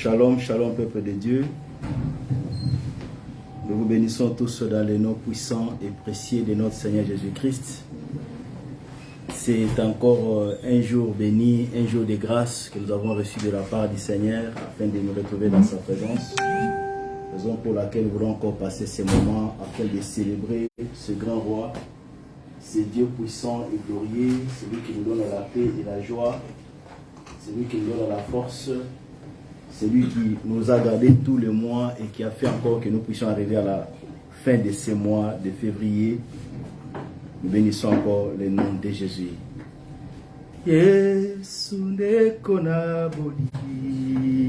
Shalom, shalom, peuple de Dieu. Nous vous bénissons tous dans le nom puissant et précieux de notre Seigneur Jésus-Christ. C'est encore un jour béni, un jour de grâce que nous avons reçu de la part du Seigneur afin de nous retrouver dans sa présence. Raison pour laquelle nous voulons encore passer ces moments afin de célébrer ce grand roi, ce Dieu puissant et glorieux, celui qui nous donne la paix et la joie, celui qui nous donne la force, celui qui nous a gardés tout le mois et qui a fait encore que nous puissions arriver à la fin de ce mois de février. Nous bénissons encore le nom de Jésus. Yesu ndekona bolingo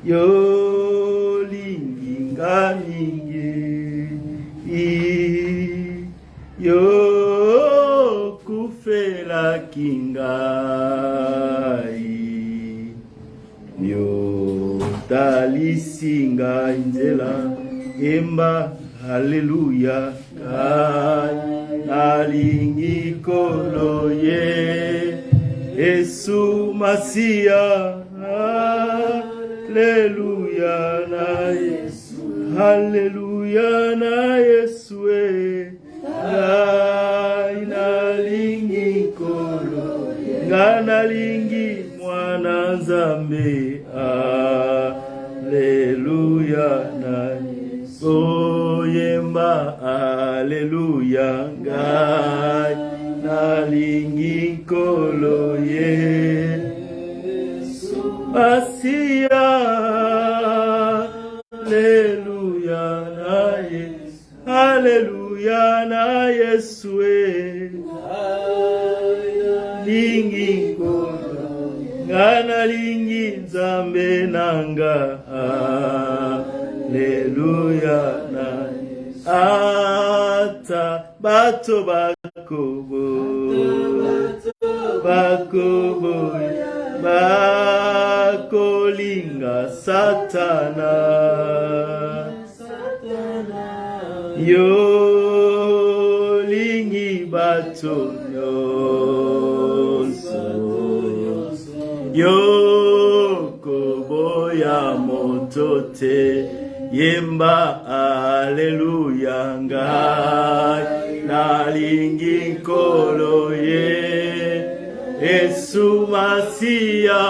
yo linginga mingi yo kufela kingai yo talisinga inzela emba haleluya nalingi koloye Yesu Masia haleluya na Yesu haleluya na Yesu nalingi koloye nalingi mwana Nzambe haleluya na oyemba haleluya ngai nalingi koloye Masia haleluya na Yesu haleluya na Yesu lingi koloye ngana lingi Nzambe nanga haleluya na ata bato bakolinga satana yo lingi bato nyonso yo koboya moto te yemba haleluya ngai nalingi koloye Yesu Masia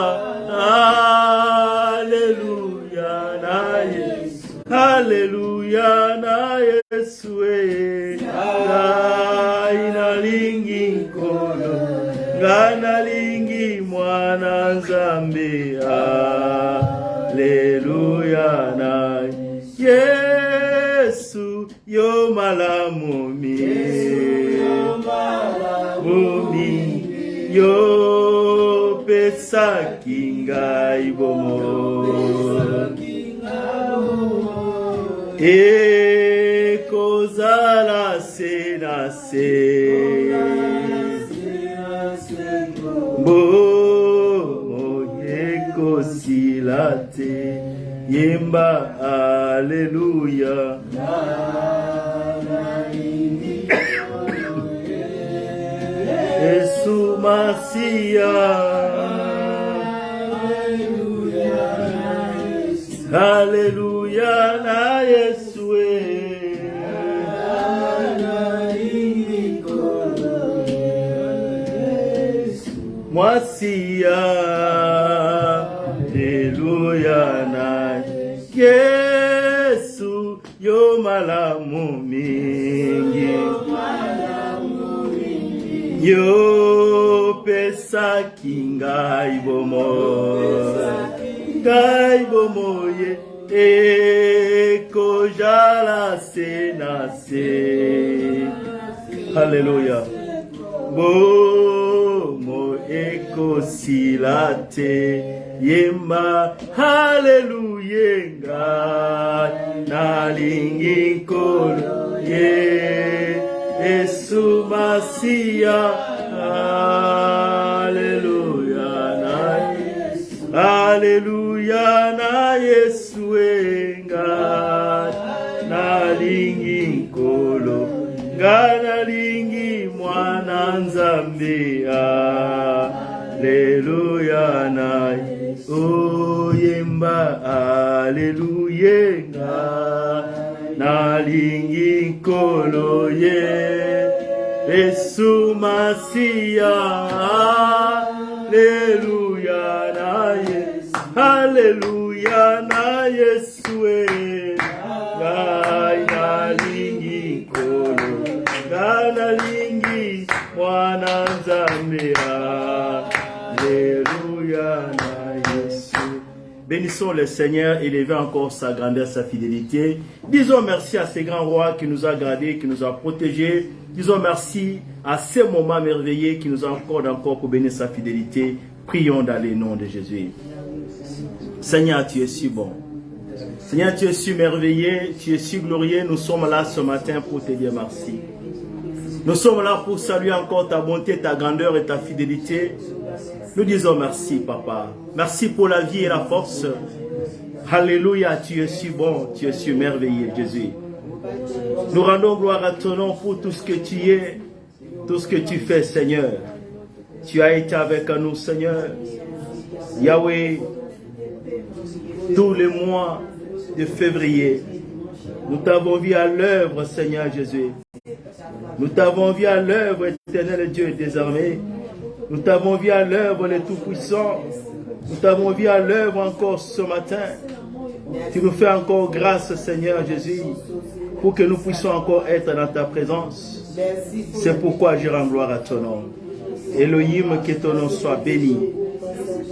haleluya na Yesu haleluya na Yesu ngai nalingi koloye ngai nalingi mwana Nzambe haleluya na Yesu yo malamumi yo pesa kingai bomo kozala senase bomo ekosilate yemba haleluya Yesu Masia haleluya na Yesu Masia haleluya na Yesu yo malamu mingi yo pesa kingai bomo ye eko jala senase haleluya bomo eko silate yemba haleluya ngai nalingi koloye Yesu Masia haleluya na Yesu haleluya na Yesu ngai nalingi kolo ngai nalingi mwana Nzambe Alléluia na oyemba Alléluia na lingi koloye Yesu Masia Alléluia na Yesu Alléluia na Yesu na lingi kolo na lingi mwana Nzambe Alléluia na Yesu. Bénissons le Seigneur, élevez encore sa grandeur, sa fidélité. Disons merci à ce grand roi qui nous a gardés, qui nous a protégés. Disons merci à ces moments merveilleux qui nous accordent encore pour bénir sa fidélité. Prions dans le nom de Jésus. Seigneur, tu es si bon. Seigneur, tu es si merveilleux, tu es si glorieux. Nous sommes là ce matin pour te dire merci. Nous sommes là pour saluer encore ta bonté, ta grandeur et ta fidélité. Nous disons merci, Papa. Merci pour la vie et la force. Alléluia, tu es si bon, tu es si merveilleux, Jésus. Nous rendons gloire à ton nom pour tout ce que tu es, tout ce que tu fais, Seigneur. Tu as été avec nous, Seigneur. Yahweh, tous les mois de février, nous t'avons vu à l'œuvre, Seigneur Jésus. Nous t'avons vu à l'œuvre, éternel Dieu des armées. Nous t'avons vu à l'œuvre, le Tout-Puissant. Nous t'avons vu à l'œuvre encore ce matin. Tu nous fais encore grâce, Seigneur Jésus, pour que nous puissions encore être dans ta présence. C'est pourquoi je rends gloire à ton nom. Elohim, que ton nom soit béni.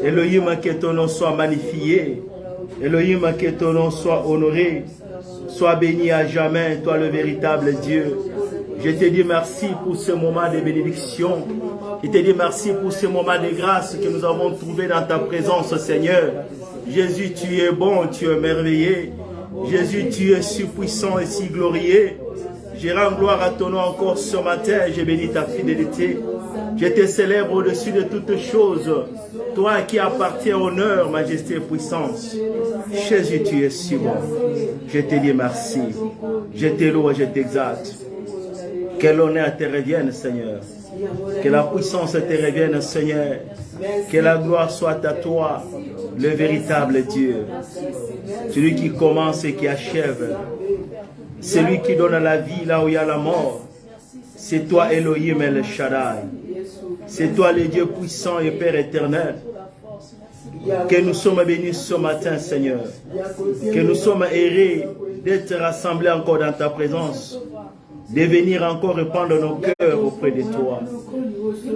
Elohim, que ton nom soit magnifié. Elohim, que ton nom soit honoré. Sois béni à jamais, toi le véritable Dieu. Je te dis merci pour ce moment de bénédiction. Je te dis merci pour ce moment de grâce que nous avons trouvé dans ta présence, Seigneur. Jésus, tu es bon, tu es merveilleux. Jésus, tu es si puissant et si glorieux. Je rends gloire à ton nom encore ce matin. Je bénis ta fidélité. Je te célèbre au-dessus de toutes choses. Toi qui appartiens honneur, majesté et puissance. Jésus, tu es si bon. Je te dis merci. Je te loue et je t'exalte. Que l'honneur te revienne, Seigneur. Que la puissance te revienne, Seigneur. Que la gloire soit à toi, le véritable Dieu. Celui qui commence et qui achève. Celui qui donne la vie là où il y a la mort. C'est toi, Elohim El Shaddai. C'est toi, le Dieu puissant et Père éternel. Que nous sommes bénis ce matin, Seigneur. Que nous sommes heureux d'être rassemblés encore dans ta présence. De venir encore répandre nos cœurs auprès de toi.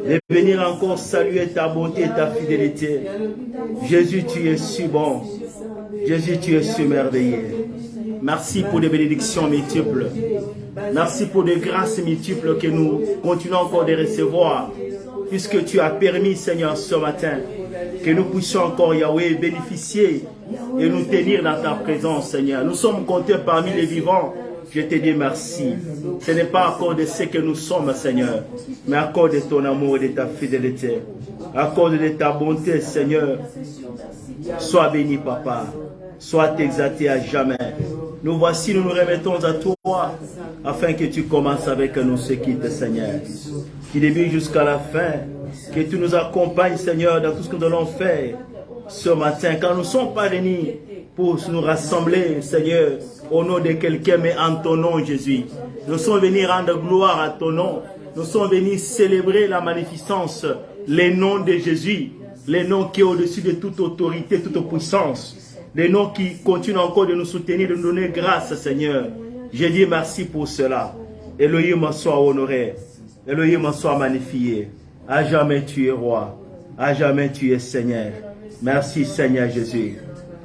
De venir encore saluer ta bonté et ta fidélité. Jésus, tu es si bon. Jésus, tu es si merveilleux. Merci pour des bénédictions multiples. Merci pour des grâces multiples que nous continuons encore de recevoir. Puisque tu as permis, Seigneur, ce matin, que nous puissions encore, Yahweh, bénéficier et nous tenir dans ta présence, Seigneur. Nous sommes comptés parmi les vivants. Je te dis merci. Ce n'est pas à cause de ce que nous sommes, Seigneur, mais à cause de ton amour et de ta fidélité. À cause de ta bonté, Seigneur. Sois béni, Papa. Sois exalté à jamais. Nous voici, nous nous remettons à toi, afin que tu commences avec nous ce qui te, Seigneur. Qui débute jusqu'à la fin. Que tu nous accompagnes, Seigneur, dans tout ce que nous allons faire ce matin. Quand nous sommes pas réunis pour nous rassembler, Seigneur, au nom de quelqu'un, mais en ton nom, Jésus. Nous sommes venus rendre gloire à ton nom. Nous sommes venus célébrer la magnificence, le nom de Jésus, le nom qui est au-dessus de toute autorité, toute puissance. Les noms qui continuent encore de nous soutenir, de nous donner grâce, Seigneur. Je dis merci pour cela. Elohim soit honoré. Elohim soit magnifié. À jamais tu es roi. À jamais tu es Seigneur. Merci Seigneur Jésus.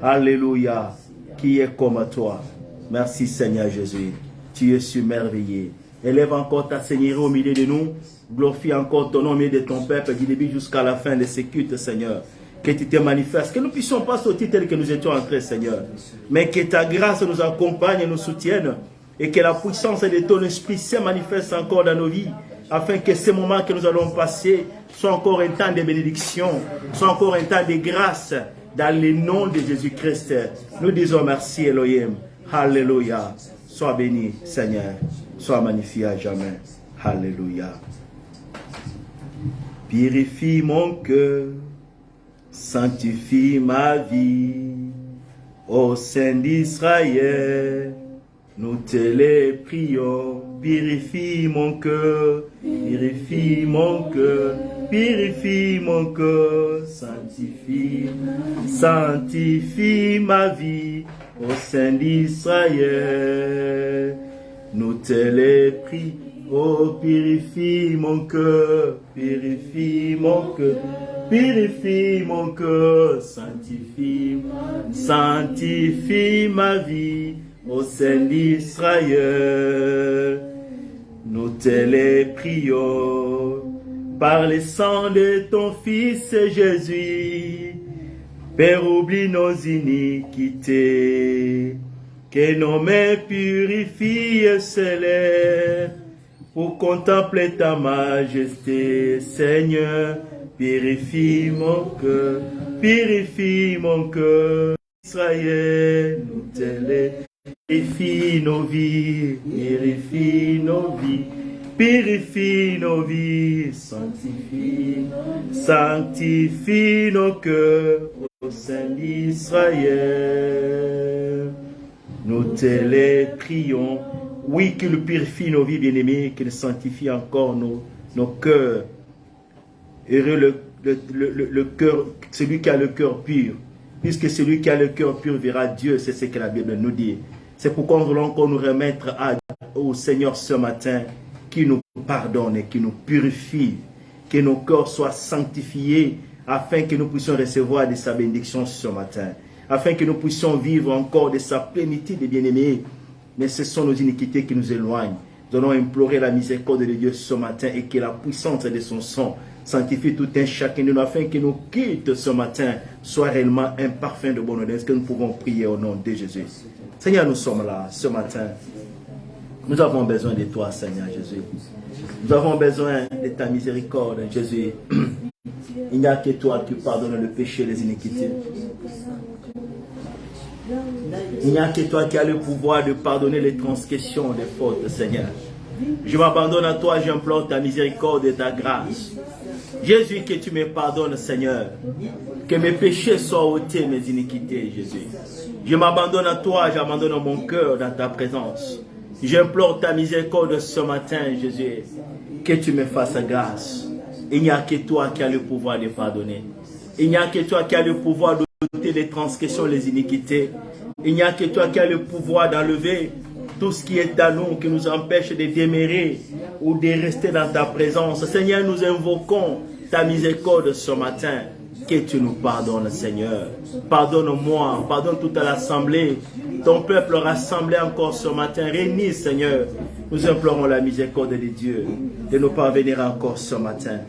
Alléluia. Qui est comme toi. Merci Seigneur Jésus. Tu es si merveilleux. Élève encore ta Seigneurie au milieu de nous. Glorifie encore ton nom au milieu de ton peuple du début jusqu'à la fin de ce culte, Seigneur. Que tu te manifestes, que nous ne puissions pas sortir tel que nous étions entrés, Seigneur. Mais que ta grâce nous accompagne et nous soutienne. Et que la puissance de ton esprit se manifeste encore dans nos vies. Afin que ces moments que nous allons passer soient encore un temps de bénédiction. Soient encore un temps de grâce. Dans le nom de Jésus-Christ. Nous disons merci Elohim. Alléluia. Sois béni, Seigneur. Sois magnifié à jamais. Alléluia. Purifie mon cœur, sanctifie ma vie. Ô Saint d'Israël, nous te les prions. Purifie mon cœur, purifie mon cœur, purifie mon cœur, sanctifie ma vie. Ô Saint d'Israël, nous te les prions. Oh, purifie mon cœur, purifie mon cœur, purifie mon cœur, sanctifie ma vie, ô Saint d'Israël. Nous te les prions, par le sang de ton Fils Jésus, Père, oublie nos iniquités, que nos mains purifient et s'élèvent pour contempler ta majesté, Seigneur. Purifie mon cœur, Israël, nous te les purifie nos vies, purifie nos vies, purifie nos vies, sanctifie nos cœurs, ô Saint d'Israël. Nous te les prions. Oui, qu'il purifie nos vies, bien-aimés, qu'il sanctifie encore nos cœurs. Heureux le cœur, celui qui a le cœur pur. Puisque celui qui a le cœur pur verra Dieu, c'est ce que la Bible nous dit. C'est pourquoi nous voulons encore nous remettre au Seigneur ce matin, qui nous pardonne et qui nous purifie, que nos cœurs soient sanctifiés, afin que nous puissions recevoir de sa bénédiction ce matin, afin que nous puissions vivre encore de sa plénitude, bien-aimés. Mais ce sont nos iniquités qui nous éloignent. Nous allons implorer la miséricorde de Dieu ce matin et que la puissance de son sang sanctifie tout un chacun de nous afin que nos cultes ce matin soient réellement un parfum de bonheur. Est-ce que nous pouvons prier au nom de Jésus? Seigneur, nous sommes là ce matin. Nous avons besoin de toi, Seigneur Jésus. Nous avons besoin de ta miséricorde, Jésus. Il n'y a que toi qui pardonnes le péché et les iniquités. Il n'y a que toi qui as le pouvoir de pardonner les transgressions, les fautes, Seigneur. Je m'abandonne à toi, j'implore ta miséricorde et ta grâce. Jésus, que tu me pardonnes, Seigneur. Que mes péchés soient ôtés, mes iniquités, Jésus. Je m'abandonne à toi, j'abandonne mon cœur dans ta présence. J'implore ta miséricorde ce matin, Jésus. Que tu me fasses grâce. Il n'y a que toi qui as le pouvoir de pardonner. Il n'y a que toi qui as le pouvoir de ôter les transgressions, les iniquités. Il n'y a que toi qui as le pouvoir d'enlever tout ce qui est à nous, qui nous empêche de demeurer ou de rester dans ta présence. Seigneur, nous invoquons ta miséricorde ce matin. Que tu nous pardonnes, Seigneur. Pardonne-moi, pardonne toute l'assemblée. Ton peuple rassemblé encore ce matin. Réunis, Seigneur. Nous implorons la miséricorde de Dieu de nous parvenir encore ce matin.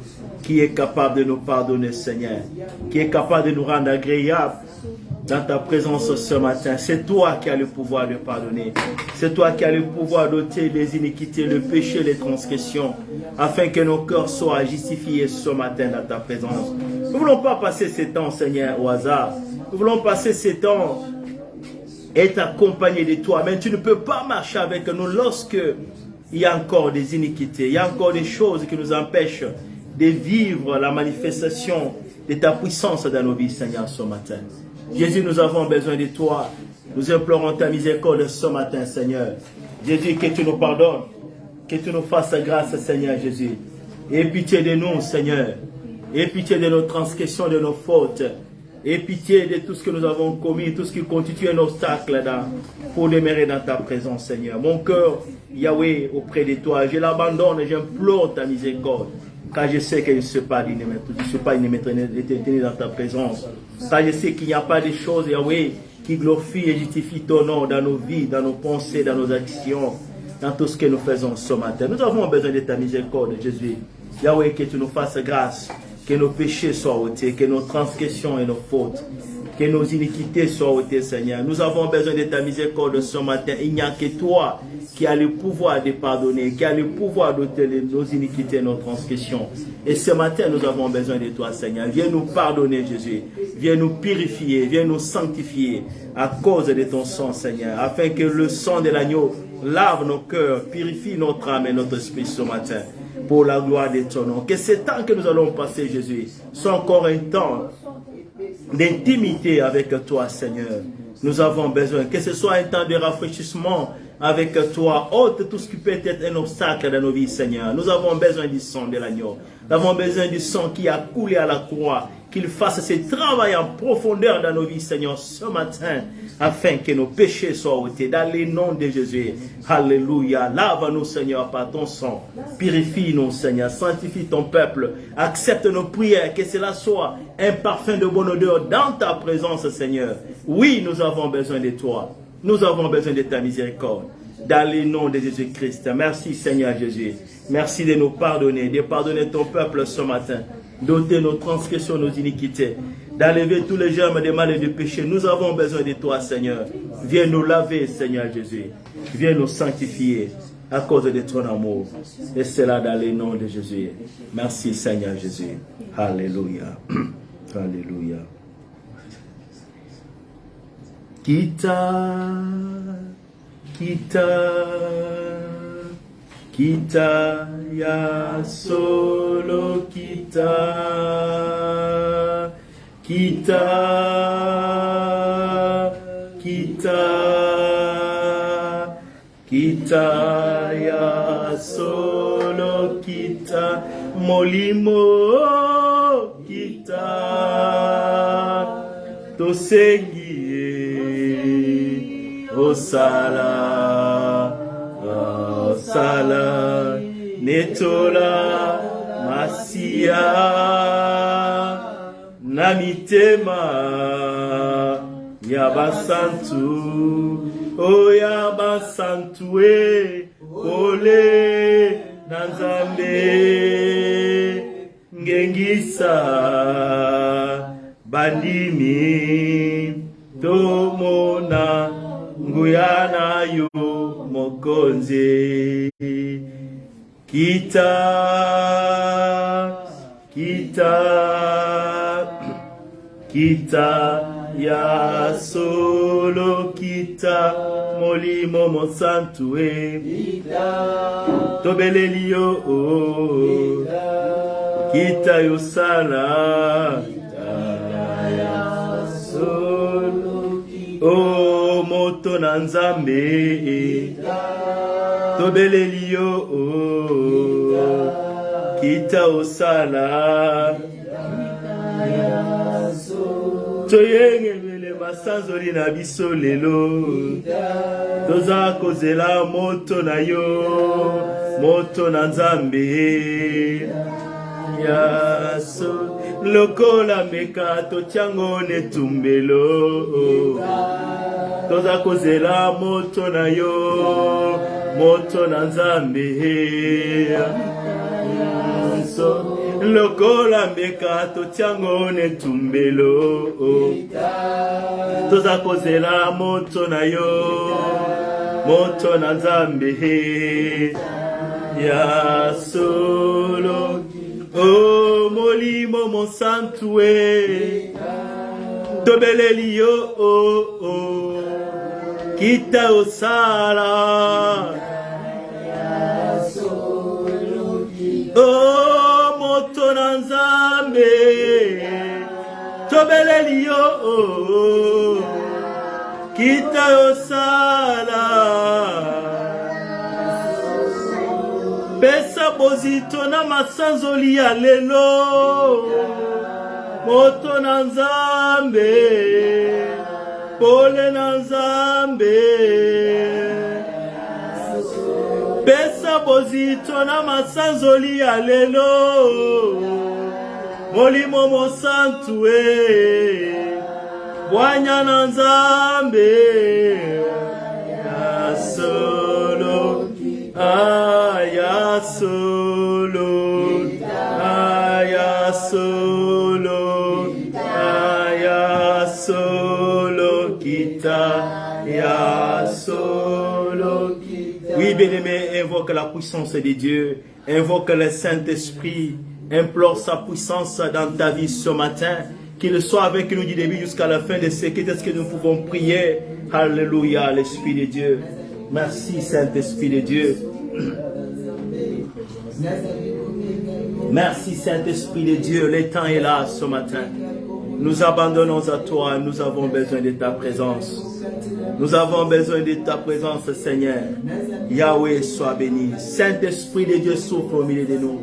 Qui est capable de nous pardonner, Seigneur. Qui est capable de nous rendre agréables dans ta présence ce matin. C'est toi qui as le pouvoir de pardonner. C'est toi qui as le pouvoir d'ôter les iniquités, le péché, les transgressions, afin que nos cœurs soient justifiés ce matin dans ta présence. Nous ne voulons pas passer ces temps, Seigneur, au hasard. Nous voulons passer ces temps et être accompagnés de toi. Mais tu ne peux pas marcher avec nous lorsque il y a encore des iniquités, il y a encore des choses qui nous empêchent de vivre la manifestation de ta puissance dans nos vies, Seigneur, ce matin. Jésus, nous avons besoin de toi. Nous implorons ta miséricorde ce matin, Seigneur. Jésus, que tu nous pardonnes, que tu nous fasses grâce, Seigneur Jésus. Aie pitié de nous, Seigneur. Aie pitié de nos transgressions, de nos fautes. Aie pitié de tout ce que nous avons commis, tout ce qui constitue un obstacle pour demeurer dans ta présence, Seigneur. Mon cœur, Yahweh, auprès de toi, je l'abandonne et j'implore ta miséricorde. Car je sais que je ne suis pas une éternité dans ta présence. Car je sais qu'il n'y a pas de choses, Yahweh, qui glorifient et justifient ton nom dans nos vies, dans nos pensées, dans nos actions, dans tout ce que nous faisons ce matin. Nous avons besoin de ta miséricorde, Jésus. Yahweh, que tu nous fasses grâce, que nos péchés soient ôtés, que nos transgressions et nos fautes, que nos iniquités soient ôtées, Seigneur. Nous avons besoin de ta miséricorde ce matin. Il n'y a que toi qui as le pouvoir de pardonner, qui as le pouvoir d'ôter nos iniquités et nos transgressions. Et ce matin, nous avons besoin de toi, Seigneur. Viens nous pardonner, Jésus. Viens nous purifier, viens nous sanctifier à cause de ton sang, Seigneur, afin que le sang de l'agneau lave nos cœurs, purifie notre âme et notre esprit ce matin. pour la gloire de ton nom. Que ce temps que nous allons passer, Jésus, soit encore un temps d'intimité avec toi, Seigneur. Nous avons besoin que ce soit un temps de rafraîchissement avec toi. Ôte tout ce qui peut être un obstacle dans nos vies, Seigneur. Nous avons besoin du sang de l'agneau. Nous avons besoin du sang qui a coulé à la croix. Qu'il fasse ce travail en profondeur dans nos vies, Seigneur, ce matin, afin que nos péchés soient ôtés. Dans le nom de Jésus. Alléluia. Lave-nous, Seigneur, par ton sang. Purifie-nous, Seigneur. Sanctifie ton peuple. Accepte nos prières. Que cela soit un parfum de bonne odeur dans ta présence, Seigneur. Oui, nous avons besoin de toi. Nous avons besoin de ta miséricorde. Dans le nom de Jésus-Christ. Merci, Seigneur Jésus. Merci de nous pardonner, de pardonner ton peuple ce matin. D'ôter nos transgressions, nos iniquités. D'enlever tous les germes de mal et de péché. Nous avons besoin de toi, Seigneur. Viens nous laver, Seigneur Jésus. Viens nous sanctifier à cause de ton amour. Et cela dans le nom de Jésus. Merci, Seigneur Jésus. Alléluia. Alléluia. Kita ya solo kita ya solo kita molimo kita tosengi Osala netola masia namitema yabasantu o yabasantu ole nanzambe ngengisa bandimi tomona nguyana yo mokonze kita ya solo kita molimo mosantue tobelelio kita yosala ya solo moto na nzambe tobelelio kita osala toyengemele masanzoli na biso lelo toza kozela moto na yo moto na nzambe ya so lokola meka totiango netumbelo toza kozela moto na yo moto na nzambe so lokola meka totiango netumbelo toza kozela moto na yo moto na nzambe ya solo molimo mosantue tobeleli yo kita osala moto na nzambe tobeleli yo kita osala pesa bozito na masanzoli ya lelo moto na nzambe pole na nzambe pesa bozito na masanzoli ya lelo molimo mosantue bwanya na nzambe ya solo ya solo ya solo ya solo kita ya solo. Oui, bien-aimé, invoque la puissance de Dieu, invoque le Saint-Esprit, implore sa puissance dans ta vie ce matin, qu'il soit avec nous du début jusqu'à la fin de ce que nous pouvons prier. Alléluia, l'Esprit de Dieu. Merci, Saint-Esprit de Dieu. Merci Saint-Esprit de Dieu, le temps est là ce matin. Nous abandonnons à toi, nous avons besoin de ta présence. Nous avons besoin de ta présence, Seigneur. Yahweh, sois béni. Saint-Esprit de Dieu, souffle au milieu de nous.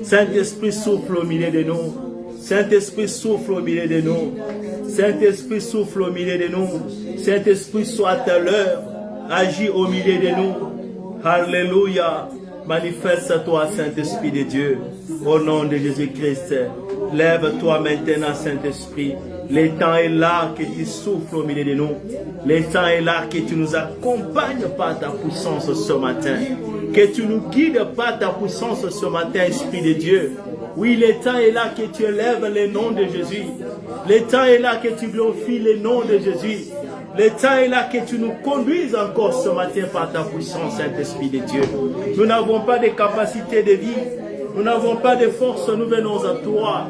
Saint-Esprit, souffle au milieu de nous. Saint-Esprit, souffle au milieu de nous. Saint-Esprit, souffle au milieu de nous. Saint-Esprit, soit à l'heure. Agis au milieu de nous. Alléluia. Manifeste-toi, Saint-Esprit de Dieu. Au nom de Jésus-Christ. Lève-toi maintenant, Saint-Esprit. Le temps est là que tu souffles au milieu de nous. Le temps est là que tu nous accompagnes par ta puissance ce matin. Que tu nous guides par ta puissance ce matin, Esprit de Dieu. Oui, le temps est là que tu élèves le nom de Jésus. Le temps est là que tu glorifies le nom de Jésus. Le temps est là que tu nous conduises encore ce matin par ta puissance, Saint-Esprit de Dieu. Nous n'avons pas de capacité de vie. Nous n'avons pas de force. Nous venons à toi.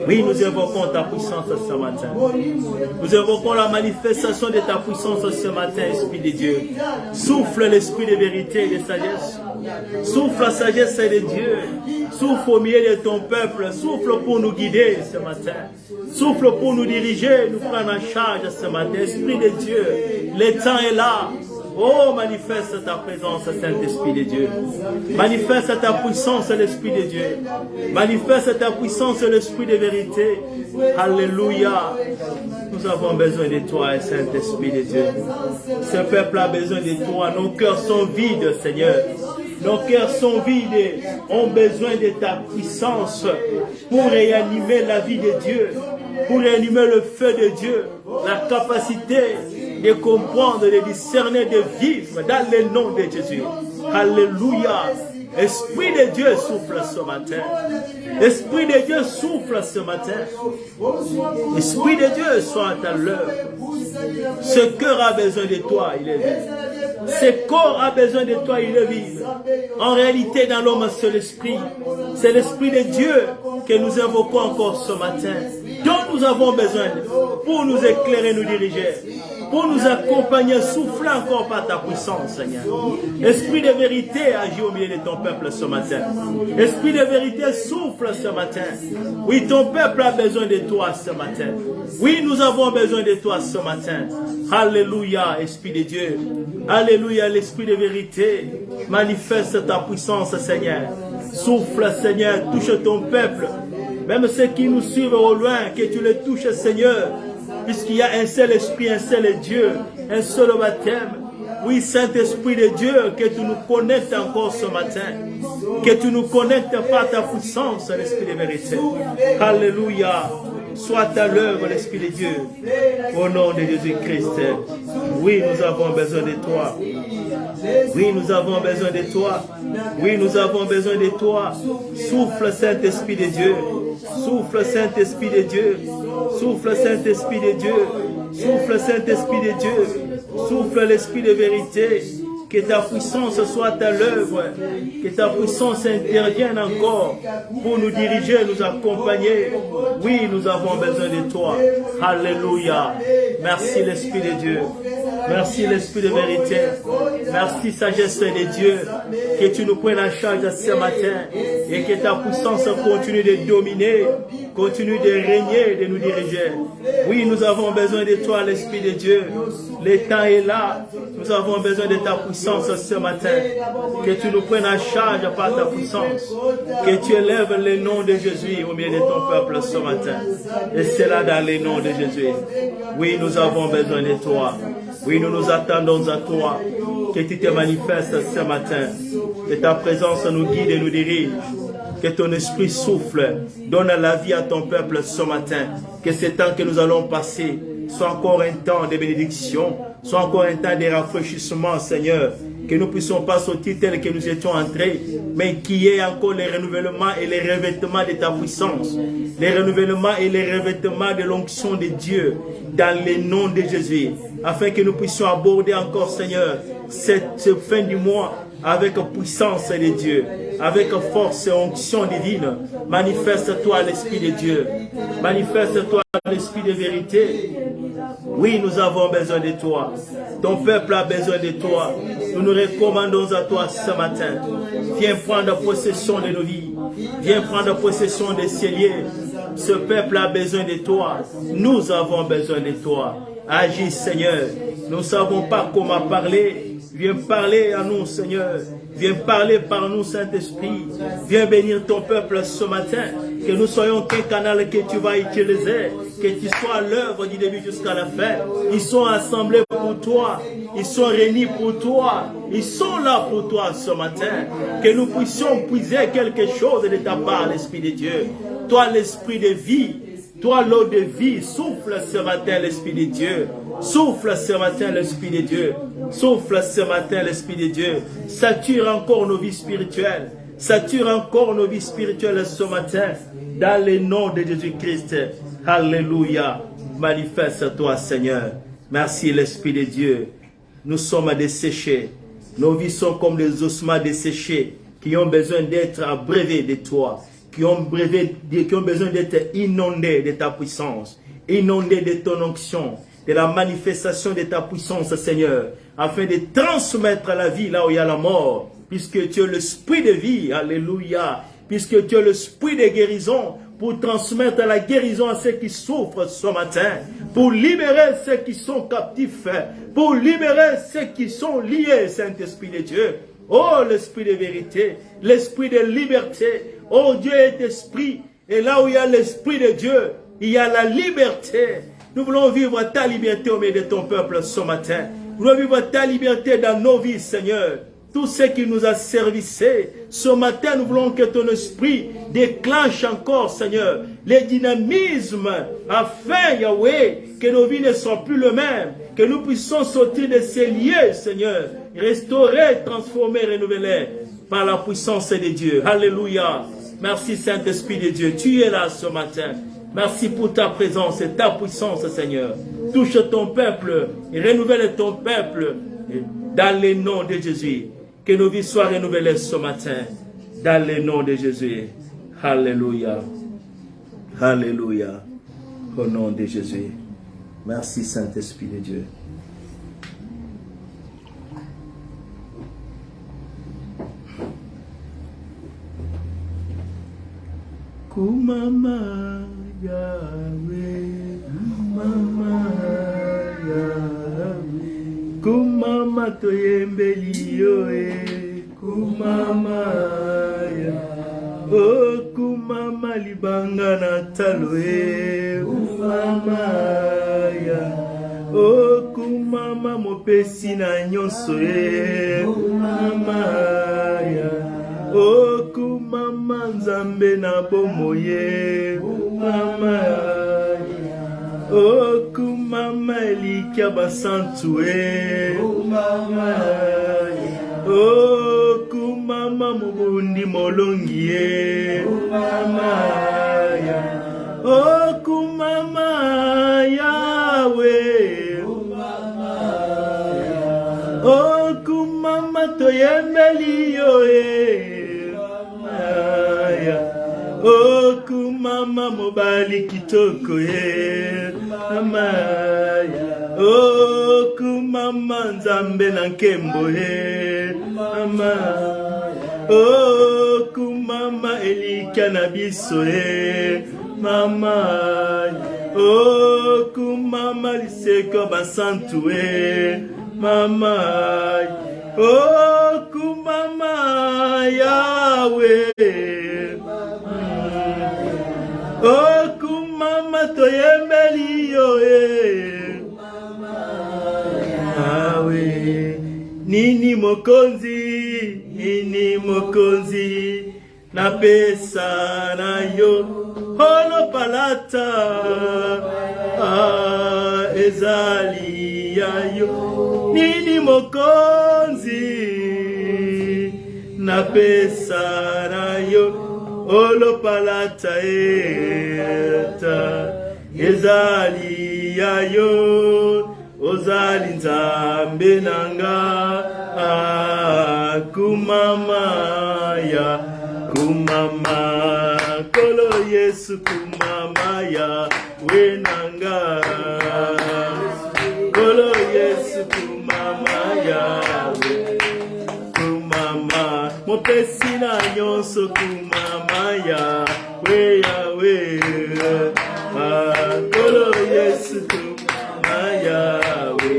Oui, nous évoquons ta puissance ce matin. Nous évoquons la manifestation de ta puissance ce matin, Esprit de Dieu. Souffle l'esprit de vérité et de sagesse. Souffle la sagesse de Dieu. Souffle au milieu de ton peuple. Souffle pour nous guider ce matin. Souffle pour nous diriger, nous prendre en charge ce matin. Esprit de Dieu, le temps est là. Oh, manifeste ta présence, Saint-Esprit de Dieu. Manifeste ta puissance, l'Esprit de Dieu. Manifeste ta puissance, l'Esprit de vérité. Alléluia. Nous avons besoin de toi, Saint-Esprit de Dieu. Ce peuple a besoin de toi. Nos cœurs sont vides, Seigneur. Nos cœurs sont vides, ont besoin de ta puissance pour réanimer la vie de Dieu, pour réanimer le feu de Dieu, la capacité de comprendre, de discerner, de vivre dans le nom de Jésus. Alléluia. Esprit de Dieu souffle ce matin. Esprit de Dieu souffle ce matin. Esprit de Dieu, sois à l'heure. Ce cœur a besoin de toi, il est vivant. Ce corps a besoin de toi, il est vivant. En réalité, dans l'homme, c'est l'esprit. C'est l'Esprit de Dieu que nous invoquons encore ce matin, dont nous avons besoin pour nous éclairer, nous diriger, pour nous accompagner, souffler encore par ta puissance, Seigneur. Esprit de vérité, agis au milieu de ton peuple ce matin. Esprit de vérité, souffle ce matin. Oui, ton peuple a besoin de toi ce matin. Oui, nous avons besoin de toi ce matin. Alléluia, Esprit de Dieu. Alléluia, l'Esprit de vérité. Manifeste ta puissance, Seigneur. Souffle, Seigneur, touche ton peuple. Même ceux qui nous suivent au loin, que tu les touches, Seigneur. Puisqu'il y a un seul esprit, un seul Dieu, un seul baptême. Oui, Saint-Esprit de Dieu, que tu nous connectes encore ce matin. Que tu nous connectes par ta puissance, l'Esprit de vérité. Alléluia. Soit à l'œuvre, l'Esprit de Dieu. Au nom de Jésus-Christ. Oui, nous avons besoin de toi. Oui, nous avons besoin de toi. Oui, nous avons besoin de toi. Souffle, Saint-Esprit de Dieu. Souffle, Saint-Esprit de Dieu. Souffle, Saint-Esprit de Dieu. Souffle, Saint-Esprit de Dieu. Souffle l'Esprit de vérité. Que ta puissance soit à l'œuvre. Que ta puissance intervienne encore pour nous diriger, nous accompagner. Oui, nous avons besoin de toi. Alléluia. Merci l'Esprit de Dieu. Merci l'Esprit de vérité. Merci sagesse de Dieu. Que tu nous prennes en charge ce matin. Et que ta puissance continue de dominer. Continue de régner, de nous diriger. Oui, nous avons besoin de toi, l'Esprit de Dieu. Le temps est là. Nous avons besoin de ta puissance ce matin. Que tu nous prennes en charge par ta puissance. Que tu élèves le nom de Jésus au milieu de ton peuple ce matin. Et c'est là dans le nom de Jésus. Oui, nous avons besoin de toi. Oui, nous nous attendons à toi. Que tu te manifestes ce matin. Que ta présence nous guide et nous dirige. Que ton esprit souffle, donne la vie à ton peuple ce matin. Que ce temps que nous allons passer soit encore un temps de bénédiction, soit encore un temps de rafraîchissement, Seigneur. Que nous ne puissions pas sortir tel que nous étions entrés, mais qu'il y ait encore les renouvellements et les revêtements de ta puissance. Les renouvellements et les revêtements de l'onction de Dieu dans le nom de Jésus. Afin que nous puissions aborder encore, Seigneur, cette fin du mois avec puissance de Dieu, avec force et onction divine. Manifeste-toi l'Esprit de Dieu. Manifeste-toi l'Esprit de vérité. Oui, nous avons besoin de toi. Ton peuple a besoin de toi. Nous nous recommandons à toi ce matin. Viens prendre possession de nos vies. Viens prendre possession de ces lieux. Ce peuple a besoin de toi. Nous avons besoin de toi. Agis, Seigneur. Nous ne savons pas comment parler. Viens parler à nous, Seigneur. Viens parler par nous, Saint-Esprit. Viens bénir ton peuple ce matin. Que nous soyons qu'un canal que tu vas utiliser. Que tu sois à l'œuvre du début jusqu'à la fin. Ils sont assemblés pour toi. Ils sont réunis pour toi. Ils sont là pour toi ce matin. Que nous puissions puiser quelque chose de ta part, l'Esprit de Dieu. Toi, l'Esprit de vie. Toi, l'eau de vie. Souffle ce matin, l'Esprit de Dieu. Souffle ce matin, l'Esprit de Dieu. Souffle ce matin, l'Esprit de Dieu. Sature encore nos vies spirituelles. Sature encore nos vies spirituelles ce matin. Dans le nom de Jésus-Christ. Alléluia. Manifeste-toi, Seigneur. Merci, l'Esprit de Dieu. Nous sommes desséchés. Nos vies sont comme des ossements desséchés qui ont besoin d'être abreuvés de toi. Qui ont besoin d'être inondés de ta puissance. Inondés de ton onction. De la manifestation de ta puissance, Seigneur, afin de transmettre la vie là où il y a la mort, puisque tu es l'esprit de vie, alléluia, puisque tu es l'esprit de guérison, pour transmettre la guérison à ceux qui souffrent ce matin, pour libérer ceux qui sont captifs, pour libérer ceux qui sont liés, Saint-Esprit de Dieu. Oh, l'esprit de vérité, l'esprit de liberté, oh, Dieu est esprit, et là où il y a l'esprit de Dieu, il y a la liberté. Nous voulons vivre ta liberté au milieu de ton peuple ce matin. Nous voulons vivre ta liberté dans nos vies, Seigneur. Tout ce qui nous a servissé, ce matin, nous voulons que ton esprit déclenche encore, Seigneur, les dynamismes, afin, Yahweh, que nos vies ne soient plus les mêmes, que nous puissions sortir de ces lieux, Seigneur, restaurer, transformer, renouveler par la puissance de Dieu. Alléluia. Merci, Saint-Esprit de Dieu. Tu es là ce matin. Merci pour ta présence et ta puissance, Seigneur. Touche ton peuple et renouvelle ton peuple dans le nom de Jésus. Que nos vies soient renouvelées ce matin dans le nom de Jésus. Alléluia. Alléluia. Au nom de Jésus. Merci, Saint-Esprit de Dieu. Kumama Yahweh, Mama Yahweh, Kumama toyembeli yoe, Kumama Yahweh, oh Kumama libanga na taloe, Kumama Yahweh, oh Kumama mopesi na nyonso e, Kumama Yahweh, oh Kumama nzambe na bomoye, Kumama oh Kumama elikia basantu e, Kumama oh Kumama mubundi molongi e, Kumama oh Kumama Yahweh, oh Kumama toyembeli yo e, oh Kumama mobali kitoko ye, Mama oh Kumama nzambe na nkembo ye, Mama oh Kumama elika na biso ye, Mama oh Kumama liseko basantu ye, Mama oh Kumama Yahweh, oh Kumama toyembeli yo e, Yahweh. Nini mokonzi na pesa na yo holo palata ezali ya yo. Nini mokonzi na pesa na yo holo palata eta ezali ya yo. Ozali nzambe nanga kumama ya kumama kolo Yesu kumama ya wenanga nyonso kumamaya we Yahweh. Kolo Yesu kumamaya we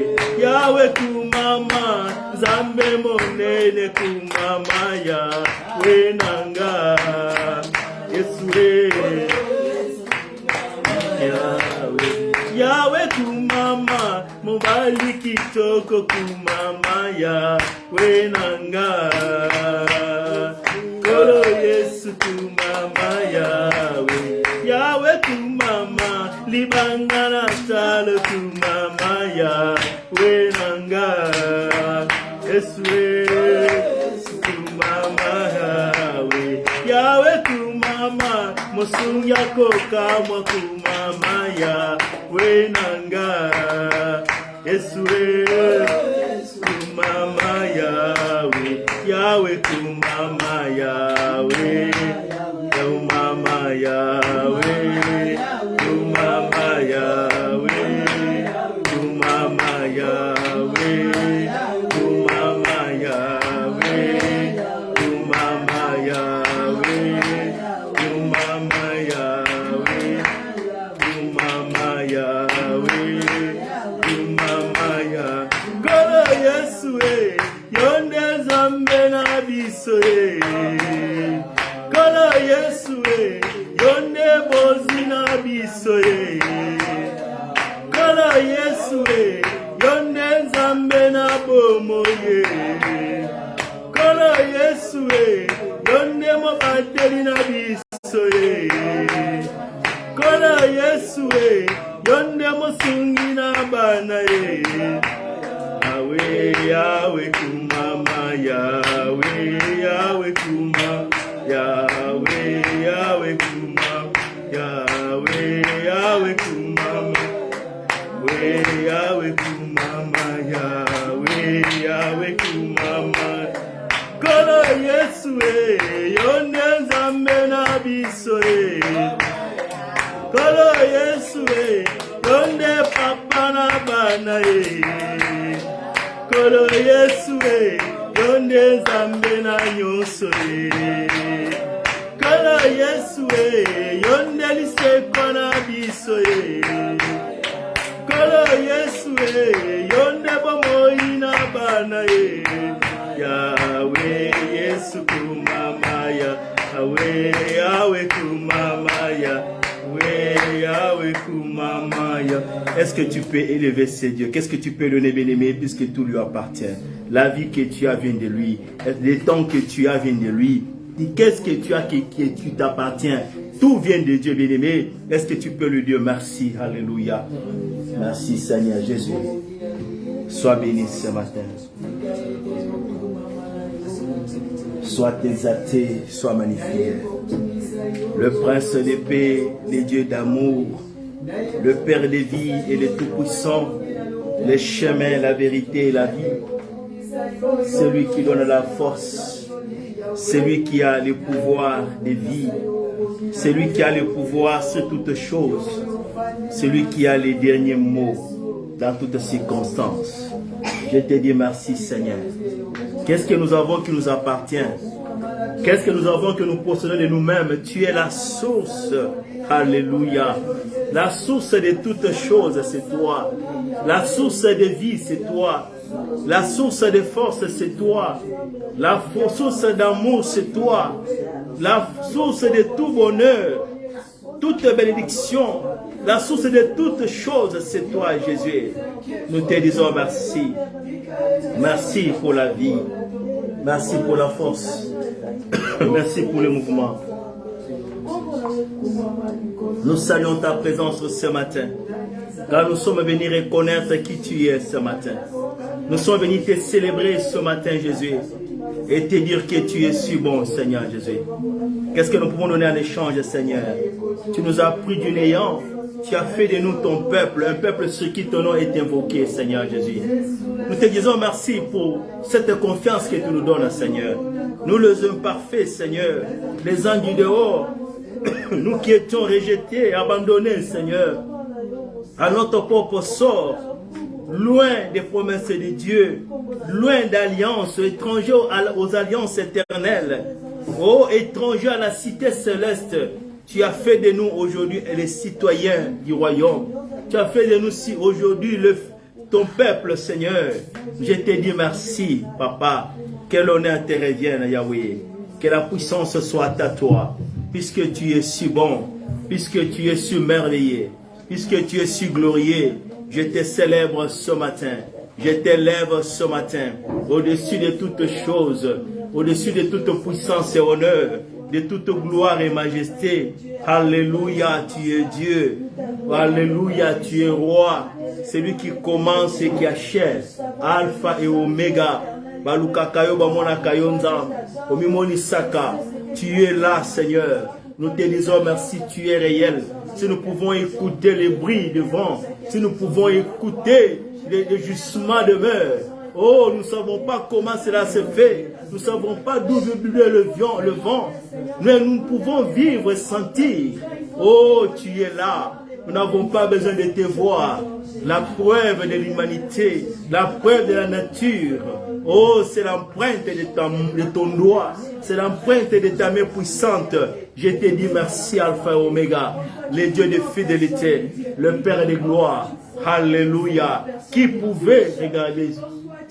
Yahweh kumama Nzambe monene kumamaya we nanga Yesu we Yahweh kumama mobali kitoko kumamaya we nanga Kolo Yesu kumamaya we Yahweh kumama libangana talo kumamaya we nanga Yesu kumamaya we Yahweh kumama mosunga kokamwa kumamaya we nanga Yesu kumamaya we Yahweh kumamaya we kumamaya we kumamaya we kumamaya we kumamaya we kumamaya we kumamaya we kumamaya we kumamaya Kolo Yesu yonde Nzambe na biso Kolo Yesu yonde bozi na biso Kolo Yesu yonde Nzambe na bomo Kolo Yesu yonde mobateli na biso Kolo Yesu yonde mosungi na bana Yahweh kumama Yahweh kuma Yahweh kuma Yahweh kumama Yahweh kumama Yahweh kumama Kolo Yesu yonde Nzambe na biso Kolo Yesu yonde papa na bana Kolo Yesu yonde Nzambe na nyonso Kolo Yesu yonde liseko na biso Kolo Yesu yonde bomoi na bana Yahweh Yesu kumamaya Yahweh kumamaya Yahweh kumamaya. Est-ce que tu peux élever ces dieux? Qu'est-ce que tu peux donner, bien-aimé, puisque tout lui appartient? La vie que tu as vient de lui. Le temps que tu as vient de lui. Qu'est-ce que tu as qui t'appartient? Tout vient de Dieu, bien-aimé. Est-ce que tu peux lui dire merci? Alléluia. Merci Seigneur Jésus. Sois béni ce matin. Sois exalté, sois magnifié. Le prince de paix, le Dieu d'amour, le Père des vies et le Tout-Puissant, le chemin, la vérité et la vie, celui qui donne la force, celui qui a le pouvoir de vie, celui qui a le pouvoir sur toutes choses, celui qui a les derniers mots dans toutes circonstances. Je te dis merci Seigneur. Qu'est-ce que nous avons qui nous appartient? Qu'est-ce que nous avons que nous possédons de nous-mêmes? Tu es la source. Alléluia. La source de toutes choses, c'est toi. La source de vie, c'est toi. La source de force, c'est toi. La source d'amour, c'est toi. La source de tout bonheur, toute bénédiction, la source de toutes choses, c'est toi, Jésus. Nous te disons merci. Merci pour la vie. Merci pour la force. Merci pour le mouvement. Nous saluons ta présence ce matin, car nous sommes venus reconnaître qui tu es ce matin. Nous sommes venus te célébrer ce matin, Jésus, et te dire que tu es si bon, Seigneur Jésus. Qu'est-ce que nous pouvons donner en échange, Seigneur? Tu nous as pris du néant. Tu as fait de nous ton peuple, un peuple sur qui ton nom est invoqué, Seigneur Jésus. Nous te disons merci pour cette confiance que tu nous donnes, Seigneur. Nous les imparfaits, Seigneur, les ans du dehors, nous qui étions rejetés, abandonnés, Seigneur, à notre propre sort, loin des promesses de Dieu, loin d'alliances, étrangers aux alliances éternelles. Oh, étrangers à la cité céleste, tu as fait de nous aujourd'hui les citoyens du royaume. Tu as fait de nous aujourd'hui ton peuple, Seigneur. Je te dis merci, Papa. Que l'honneur te revienne, Yahweh. Que la puissance soit à toi. Puisque tu es si bon, puisque tu es si merveilleux, puisque tu es si glorieux, je te célèbre ce matin. Je t'élève ce matin au-dessus de toutes choses, au-dessus de toute puissance et honneur, de toute gloire et majesté. Alléluia, tu es Dieu. Alléluia, tu es roi. C'est lui qui commence et qui achève. Alpha et Oméga. Balukakayo bamona kayonza. Omimoni saka. Tu es là, Seigneur. Nous te disons merci, tu es réel. Si nous pouvons écouter les bruits de vent, si nous pouvons écouter les gisements de mer, oh, nous ne savons pas comment cela se fait. Nous ne savons pas d'où vient le vent. Mais nous pouvons vivre et sentir. Oh, tu es là. Nous n'avons pas besoin de te voir. La preuve de l'humanité, la preuve de la nature. Oh, c'est l'empreinte de ton doigt. C'est l'empreinte de ta main puissante. Je te dis merci, Alpha et Oméga, le Dieu de fidélité, le Père de gloire. Alléluia. Qui pouvait regarder?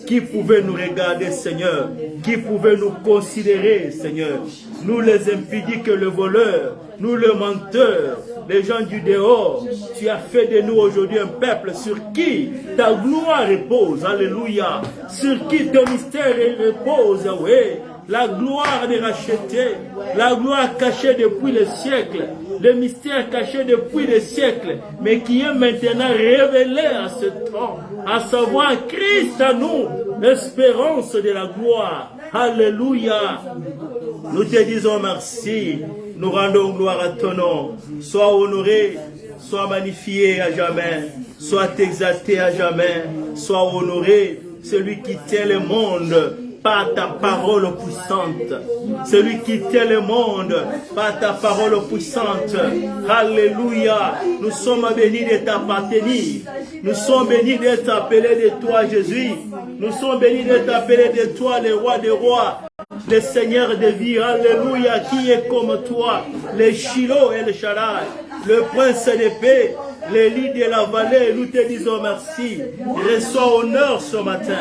Qui pouvait nous regarder, Seigneur? Qui pouvait nous considérer, Seigneur? Nous les impudiques, le voleur, nous le menteur, les gens du dehors. Tu as fait de nous aujourd'hui un peuple sur qui ta gloire repose. Alléluia. Sur qui ton mystère repose, oui. La gloire des rachetés, la gloire cachée depuis les siècles, le mystère caché depuis les siècles, mais qui est maintenant révélé à ce temps, à savoir Christ à nous, l'espérance de la gloire. Alléluia. Nous te disons merci, nous rendons gloire à ton nom. Sois honoré, sois magnifié à jamais, sois exalté à jamais, sois honoré, celui qui tient le monde par ta parole puissante. Celui qui tient le monde par ta parole puissante. Alléluia. Nous sommes bénis de t'appartenir. Nous sommes bénis d'être appelés de toi, Jésus. Nous sommes bénis d'être appelés de toi, le roi des rois, le Seigneur des vies. Alléluia. Qui est comme toi? Le Shiloh et le Shaddai, le prince de paix, les lits de la vallée. Nous te disons merci. Reçois honneur ce matin.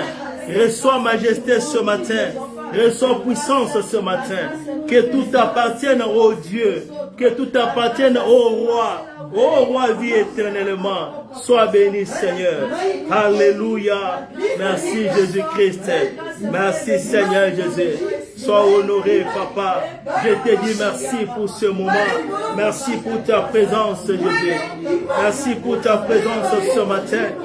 Reçois majesté ce matin. Reçois puissance ce matin. Que tout appartienne au Dieu. Que tout appartienne au roi. Au roi vit éternellement. Sois béni, Seigneur. Alléluia. Merci, Jésus-Christ. Merci, Seigneur Jésus. Sois honoré, Papa. Je te dis merci pour ce moment. Merci pour ta présence, Jésus. Merci pour ta présence ce matin.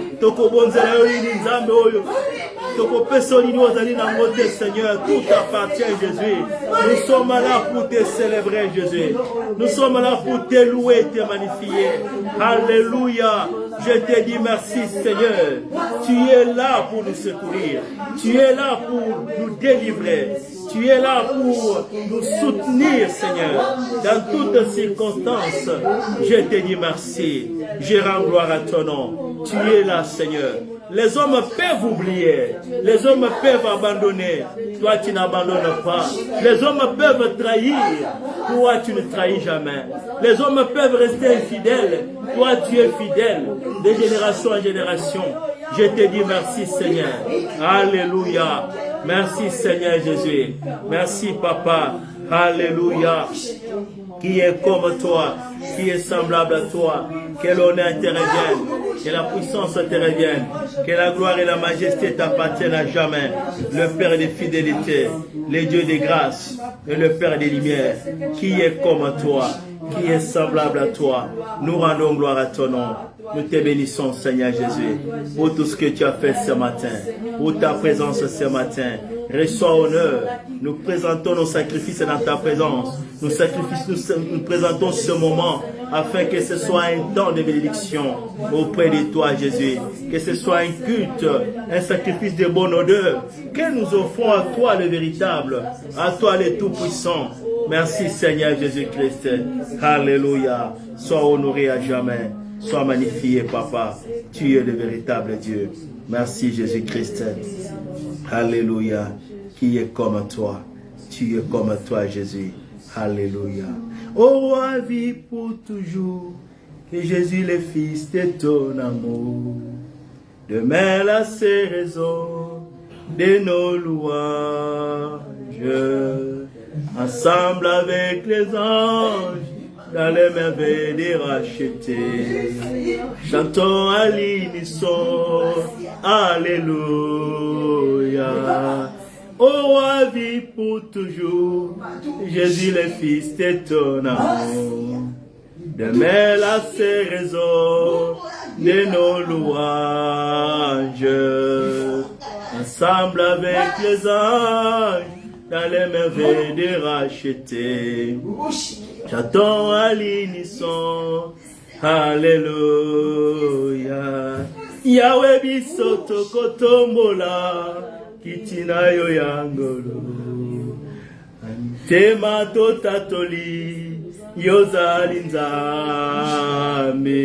Seigneur, tout appartient, Jésus. Nous sommes là pour te célébrer, Jésus. Nous sommes là pour te louer et te magnifier. Alléluia. Je te dis merci, Seigneur. Tu es là pour nous secourir. Tu es là pour nous délivrer. Tu es là pour nous soutenir, Seigneur. Dans toutes circonstances, je te dis merci. Je rends gloire à ton nom. Tu es là, Seigneur. Les hommes peuvent oublier. Les hommes peuvent abandonner. Toi, tu n'abandonnes pas. Les hommes peuvent trahir. Toi, tu ne trahis jamais. Les hommes peuvent rester infidèles. Toi, tu es fidèle de génération en génération. Je te dis merci, Seigneur. Alléluia. Merci, Seigneur Jésus. Merci, Papa. Alléluia. Qui est comme toi, qui est semblable à toi. Que l'honneur te revienne, que la puissance te revienne, que la gloire et la majesté t'appartiennent à jamais. Le Père de fidélité, le Dieu de grâce et le Père des lumières. Qui est comme toi, qui est semblable à toi. Nous rendons gloire à ton nom. Nous te bénissons, Seigneur Jésus, pour tout ce que tu as fait ce matin, pour ta présence ce matin. Reçois honneur. Nous présentons nos sacrifices dans ta présence. Nous présentons ce moment afin que ce soit un temps de bénédiction auprès de toi, Jésus. Que ce soit un culte, un sacrifice de bonne odeur. Que nous offrons à toi le véritable, à toi le tout-puissant. Merci, Seigneur Jésus-Christ. Alléluia. Sois honoré à jamais. Sois magnifié, Papa. Tu es le véritable Dieu. Merci, Jésus-Christ. Alléluia. Qui est comme toi. Tu es comme toi, Jésus. Alléluia. Ô roi, vis pour toujours, que Jésus le Fils de ton amour. Demeure la ces raisons de nos louanges. Ensemble avec les anges, dans les merveilles des rachetés. Chantons à l'unisson, Alléluia. Ô roi, vis pour toujours, Jésus le Fils de ton amour. Demeure la ces raisons de nos louanges. Ensemble avec les anges, dans les merveilles des rachetés. Chantons à l'unisson, Alléluia. Yahweh bisoto kotombola, kitina yo yangolo. Tema totatoli, yozali nzambe.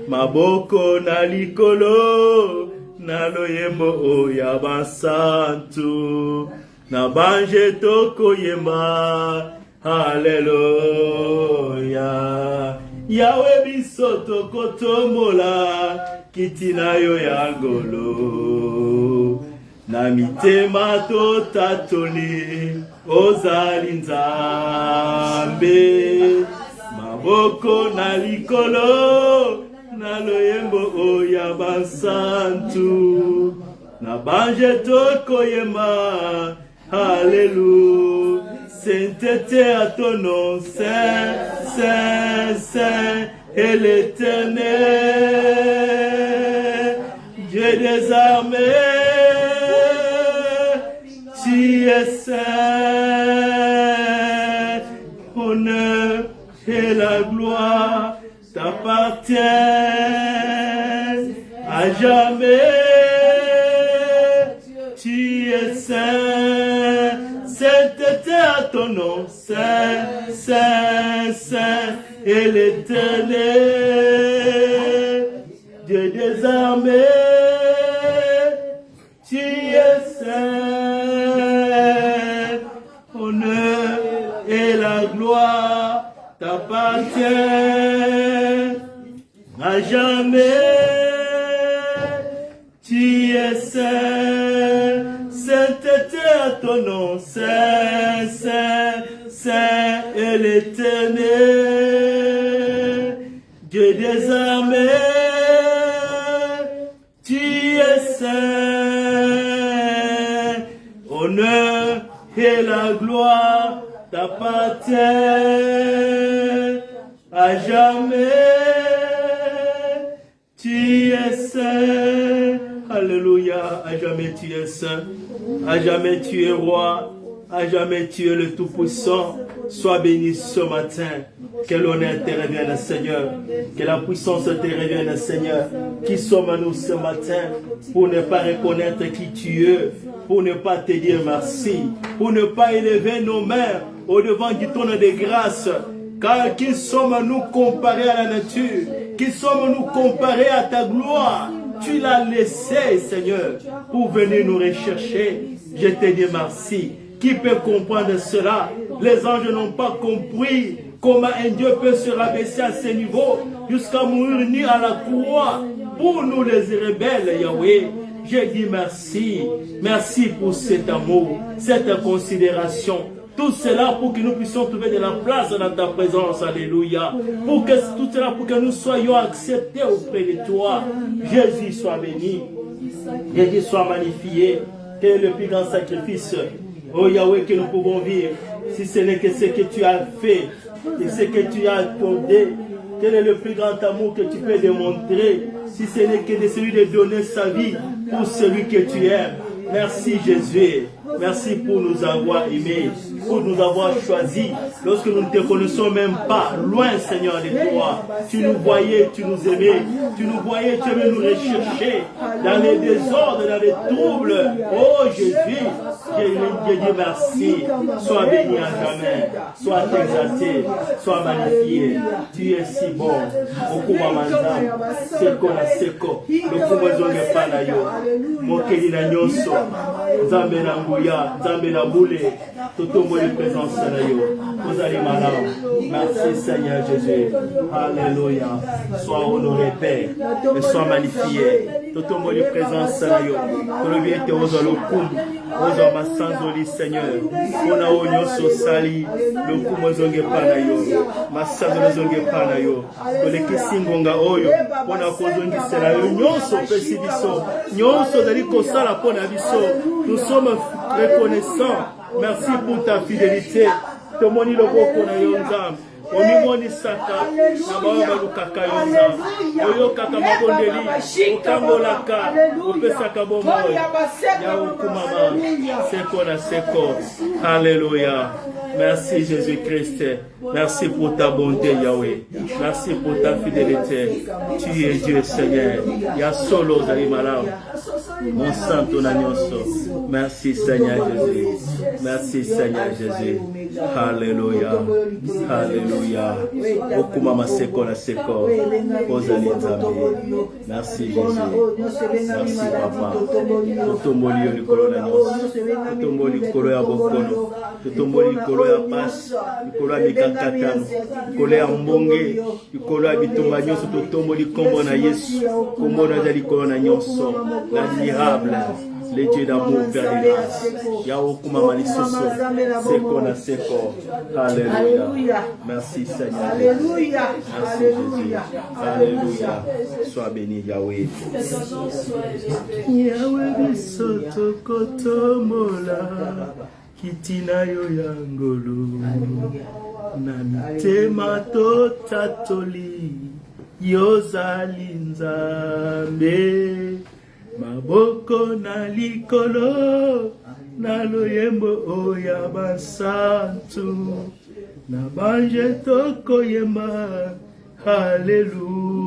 Maboko na likolo, na loyembo oya basantu. Na banje toko yemba, Alléluia. Yahweh bisoto kotombola, kitina yo yangolo. Na mitema totatoli, ozali nzambe. Maboko na likolo, na loyembo oya basantu. Na banje toko yemba, Alléluia. Sainteté à ton nom, Saint, Saint, Saint, et l'Éternel, Dieu des armées, tu es saint. Honneur et la gloire t'appartiennent à jamais. Tu es saint, sainteté à ton nom, Saint, Saint, Saint, et l'Éternel, Dieu des armées, tu es saint. Honneur et la gloire t'appartiennent à jamais. Tu es saint, sainteté à ton nom, Saint, Saint, Saint et l'Éternel, Dieu des armées, tu es saint. Honneur et la gloire t'appartiennent à jamais. Tu es saint. Alléluia, à jamais tu es saint, à jamais tu es roi, à jamais tu es le Tout-Puissant. Sois béni ce matin. Que l'honneur te revienne, Seigneur. Que la puissance te revienne, Seigneur. Qui sommes-nous ce matin pour ne pas reconnaître qui tu es, pour ne pas te dire merci, pour ne pas élever nos mains au devant du trône de grâce. Car qui sommes-nous comparés à la nature? Qui sommes-nous comparés à ta gloire? Tu l'as laissé, Seigneur, pour venir nous rechercher. Je te dis merci. Qui peut comprendre cela? Les anges n'ont pas compris comment un Dieu peut se rabaisser à ce niveau jusqu'à mourir nu à la croix pour nous les rebelles, Yahweh. Je dis merci. Merci pour cet amour, cette considération. Tout cela pour que nous puissions trouver de la place dans ta présence. Alléluia. Tout cela pour que nous soyons acceptés auprès de toi. Jésus soit béni. Jésus soit magnifié. Quel est le plus grand sacrifice, oh Yahweh, que nous pouvons vivre, si ce n'est que ce que tu as fait et ce que tu as accordé? Quel est le plus grand amour que tu peux démontrer, si ce n'est que de celui de donner sa vie pour celui que tu aimes? Merci Jésus. Merci pour nous avoir aimés, pour nous avoir choisis. Lorsque nous ne te connaissons même pas, loin Seigneur de toi, tu nous voyais, tu nous aimais, tu nous voyais, tu aimais nous rechercher dans les désordres, dans les troubles. Oh Jésus, je dis merci. Sois béni à jamais, sois exalté, sois magnifié. Tu es si bon. Okuma manzam, seko na seko, lokumo zonge pala yo, mokeli na nyonso, nzambe na nguya. Alléluia. Zambé na boule. Totombo de présence na yo. Vous allez malade. Merci Seigneur Jésus. Alléluia. Sois honoré Père. Et sois magnifié. Totombo de présence na yo. Tolobi ete ozo lokum. Ozo masanzoli Seigneur. Ona onyo so sali. Lokum ozonge pana yo. Masanzoli zonge pana yo. Toleki singonga oyo. Ona kozongi sela yo. Nyonso pesi biso. Nyonso dali kosala pona biso. Nous sommes reconnaissants. Merci pour ta fidélité. Tomoni loboko na yo nzambe. Omimoni saka na baba lukaka yo nzambe. Oyo kaka mabondeli. Okangolaka. Opesaka bomoi. Ya okumama. Seko na seko. Alléluia. Merci Jésus-Christ. Merci pour ta bonté Yahweh. Merci pour ta fidélité. Tu es Dieu Seigneur. Ya solo zalimalam. Mon sang ton agnoso. Merci Seigneur Jésus. Merci Seigneur Jésus. Alléluia. Alléluia. Okumama seko na seko. Ozali nzambe. Merci Jésus. Merci Papa. Totomboli yo likolo na nyonso. Totomboli likolo ya bokono. Totomboli likolo ya pasi. Likolo ya mikakatano. Likolo ya mbonge. Likolo ya bitumba nyonso. Totomboli kombo na Yesu. Kombo na zali likolo na nyonso. L'admirable. Le Dieu d'amour, Père de grâce. Yahweh Kumama Lissoso. Seko na seko. Alléluia. Merci Seigneur. Alléluia. Merci Jésus. Alléluia. Sois béni Yahweh. Yahweh bisoto kotomola. Kitina yo yangolo. Na mitema totatoli. Yozali nzambe. Maboko na likolo na loyembo oya basantu na banje toko yema haleluya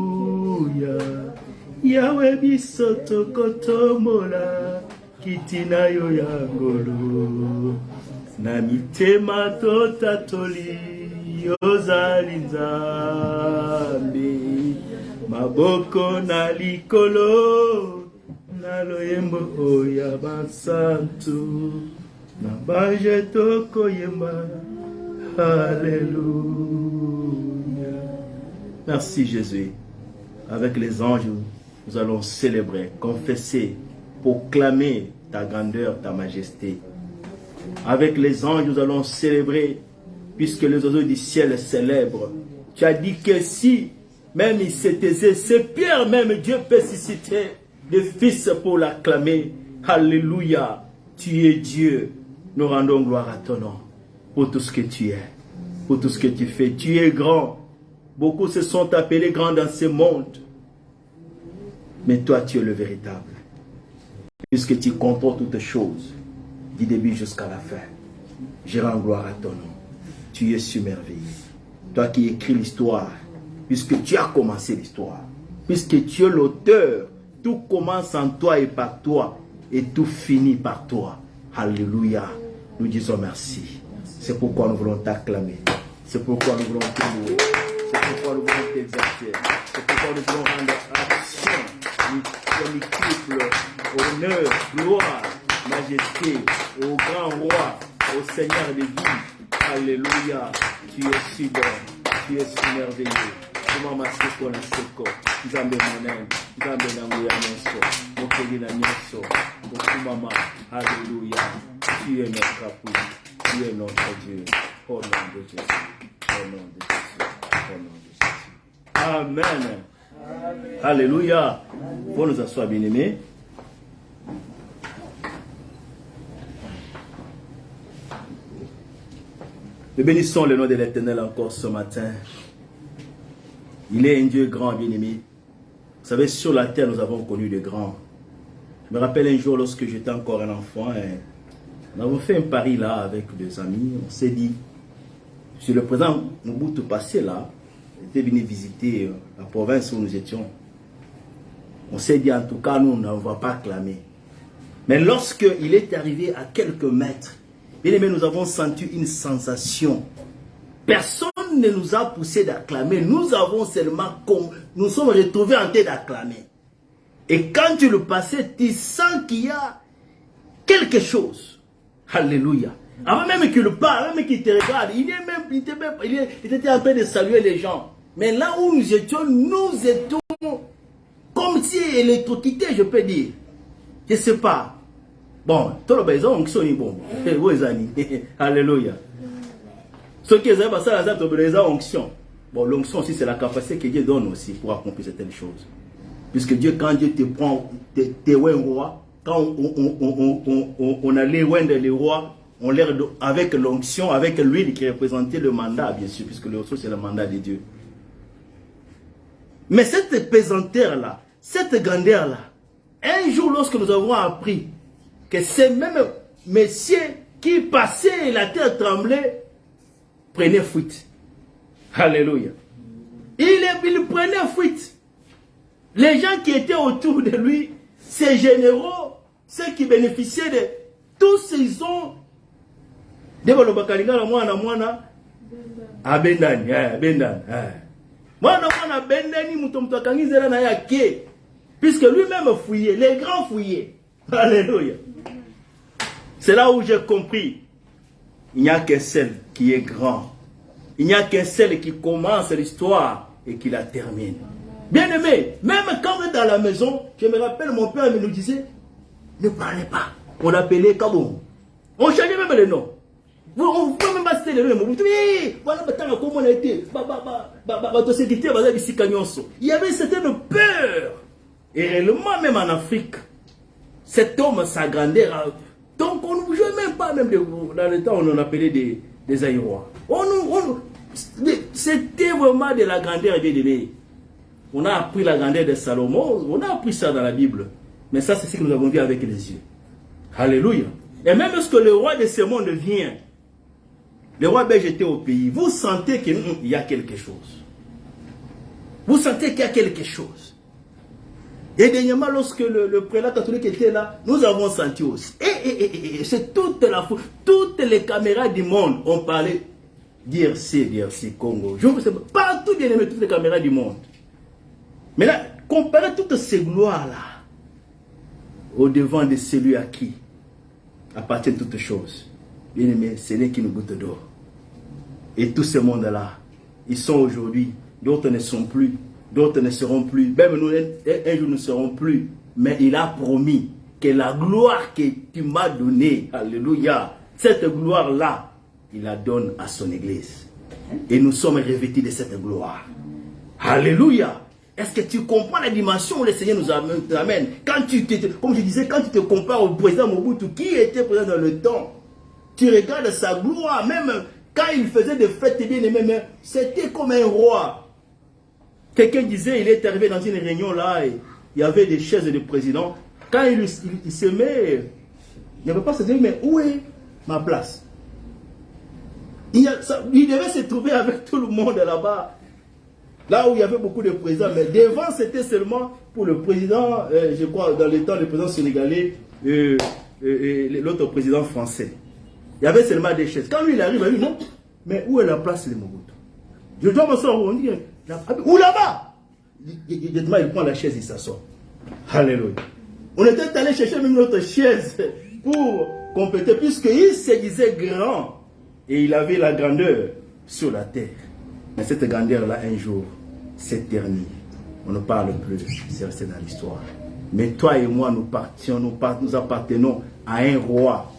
Yahweh biso toko tomola kitina yo ya ngolo na mitema totatoli yozali nzambe maboko na likolo na loyembo oya basantu na banje toko yemba. Alléluia. Merci Jésus. Avec les anges, nous allons célébrer, confesser, proclamer ta grandeur, ta majesté. Avec les anges, nous allons célébrer, puisque les oiseaux du ciel célèbrent. Tu as dit que si même il s'est aisé, c'est Pierre même, Dieu peut susciter des fils pour l'acclamer. Alléluia. Tu es Dieu. Nous rendons gloire à ton nom. Pour tout ce que tu es. Pour tout ce que tu fais. Tu es grand. Beaucoup se sont appelés grands dans ce monde. Mais toi, tu es le véritable. Puisque tu contrôles toutes choses. Du début jusqu'à la fin. Je rends gloire à ton nom. Tu es submerveillé. Toi qui écris l'histoire. Puisque tu as commencé l'histoire. Puisque tu es l'auteur. Tout commence en toi et par toi. Et tout finit par toi. Alléluia. Nous disons merci. C'est pourquoi nous voulons t'acclamer. C'est pourquoi nous voulons te louer. C'est pourquoi nous voulons t'exalter. C'est pourquoi nous voulons rendre action, multiple, honneur, gloire, majesté au grand roi, au Seigneur des vies. Alléluia. Tu es si bon. Tu es si merveilleux. Mama seko na seko, Nzambe monene, Nzambe na nguya nyonso, mokeli na nyonso, mama, alléluia, tu es notre appui, tu es notre Dieu, au nom de Jésus, au nom de Jésus, au nom de Jésus. Amen. Alléluia. Pour nous asseoir bien-aimés. Nous bénissons le nom de l'Éternel encore ce matin. Il est un Dieu grand, bien-aimé. Vous savez, sur la terre, nous avons connu de grands. Je me rappelle un jour, lorsque j'étais encore un enfant, nous avons fait un pari là avec des amis. On s'est dit, sur le présent Mobutu passé là, on était venu visiter la province où nous étions. On s'est dit, en tout cas, nous, on ne va pas acclamer. Mais lorsque il est arrivé à quelques mètres, bien-aimé, nous avons senti une sensation. Personne ne nous a poussé d'acclamer. Nous avons seulement, nous sommes retrouvés en train d'acclamer. Et quand tu le passais, tu sens qu'il y a quelque chose. Alléluia. Avant même qu'il parle, même qu'il te regarde, il était en train de saluer les gens. Mais là où nous étions comme si électrocutés, je peux dire. Je ne sais pas. Bon, tout le besoin, on est bon. Alléluia. Ce qui est ça, onction. Bon, l'onction aussi, c'est la capacité que Dieu donne aussi pour accomplir certaines choses. Puisque Dieu, quand Dieu te prend, t'es un roi, quand on allait oindre les rois, avec l'onction, avec l'huile qui représentait le mandat, bien sûr, puisque l'onction, c'est le mandat de Dieu. Mais cette pesanteur-là, cette grandeur-là, un jour, lorsque nous avons appris que ces mêmes messieurs qui passaient et la terre tremblait, prenaient fuite. Alléluia. Il prenait fuite. Les gens qui étaient autour de lui, ces généraux, ceux qui bénéficiaient de tous, ils ont puisque lui-même fouillait, les grands fouillaient. Alléluia. C'est là où j'ai compris. Il n'y a qu'un seul qui est grand. Il n'y a qu'un seul qui commence l'histoire et qui la termine. Bien aimé, même quand on est dans la maison, je me rappelle, mon père me nous disait, ne parlez pas. On appelait Kabou. On changeait même les noms. On ne peut même pas citer les noms. Voilà comment on a été. Il y avait une certaine peur. Et réellement, même en Afrique, cet homme s'agrandait. Donc on ne jouait même pas, même dans le temps où on appelait des Aïrois. C'était vraiment de la grandeur bien aimée. On a appris la grandeur de Salomon, on a appris ça dans la Bible. Mais ça, c'est ce que nous avons vu avec les yeux. Alléluia. Et même lorsque le roi de ce monde vient, le roi belge était au pays, vous sentez qu'il y a quelque chose. Vous sentez qu'il y a quelque chose. Et dernièrement, lorsque le prélat catholique était là, nous avons senti aussi. Et c'est toute la foule, toutes les caméras du monde ont parlé d'IRC, Congo. Je ne sais pas, partout, bien aimé, toutes les caméras du monde. Mais là, comparez toutes ces gloires-là au devant de celui à qui appartiennent toutes choses. Bien aimé, ce n'est qu'une goutte d'eau. Et tout ce monde-là, ils sont aujourd'hui, d'autres ne sont plus, d'autres ne seront plus. Même nous, un jour, ne serons plus. Mais il a promis que la gloire que tu m'as donnée, alléluia, cette gloire-là, il la donne à son église. Et nous sommes revêtus de cette gloire. Alléluia. Est-ce que tu comprends la dimension où le Seigneur nous amène? Quand comme je disais, quand tu te compares au président Mobutu, qui était présent dans le temps, tu regardes sa gloire, même quand il faisait des fêtes bien aimées, c'était comme un roi. Quelqu'un disait, il est arrivé dans une réunion là, et il y avait des chaises de président. Quand il se met, il ne peut pas se dire, mais où est ma place? Il devait se trouver avec tout le monde là-bas. Là où il y avait beaucoup de présidents, mais devant c'était seulement pour le président, je crois, dans le temps, le président sénégalais, l'autre président français. Il y avait seulement des chaises. Quand lui il arrive, il dit non, mais où est la place de Mobutu? Je dois me sortir, on dit, où là-bas? Il prend la chaise, il s'assoit. Alléluia. On était allé chercher même notre chaise pour compléter, puisqu'il se disait grand et il avait la grandeur sur la terre. Mais cette grandeur-là, un jour, s'éternise. On ne parle plus, c'est resté dans l'histoire. Mais toi et moi, nous appartenons à un roi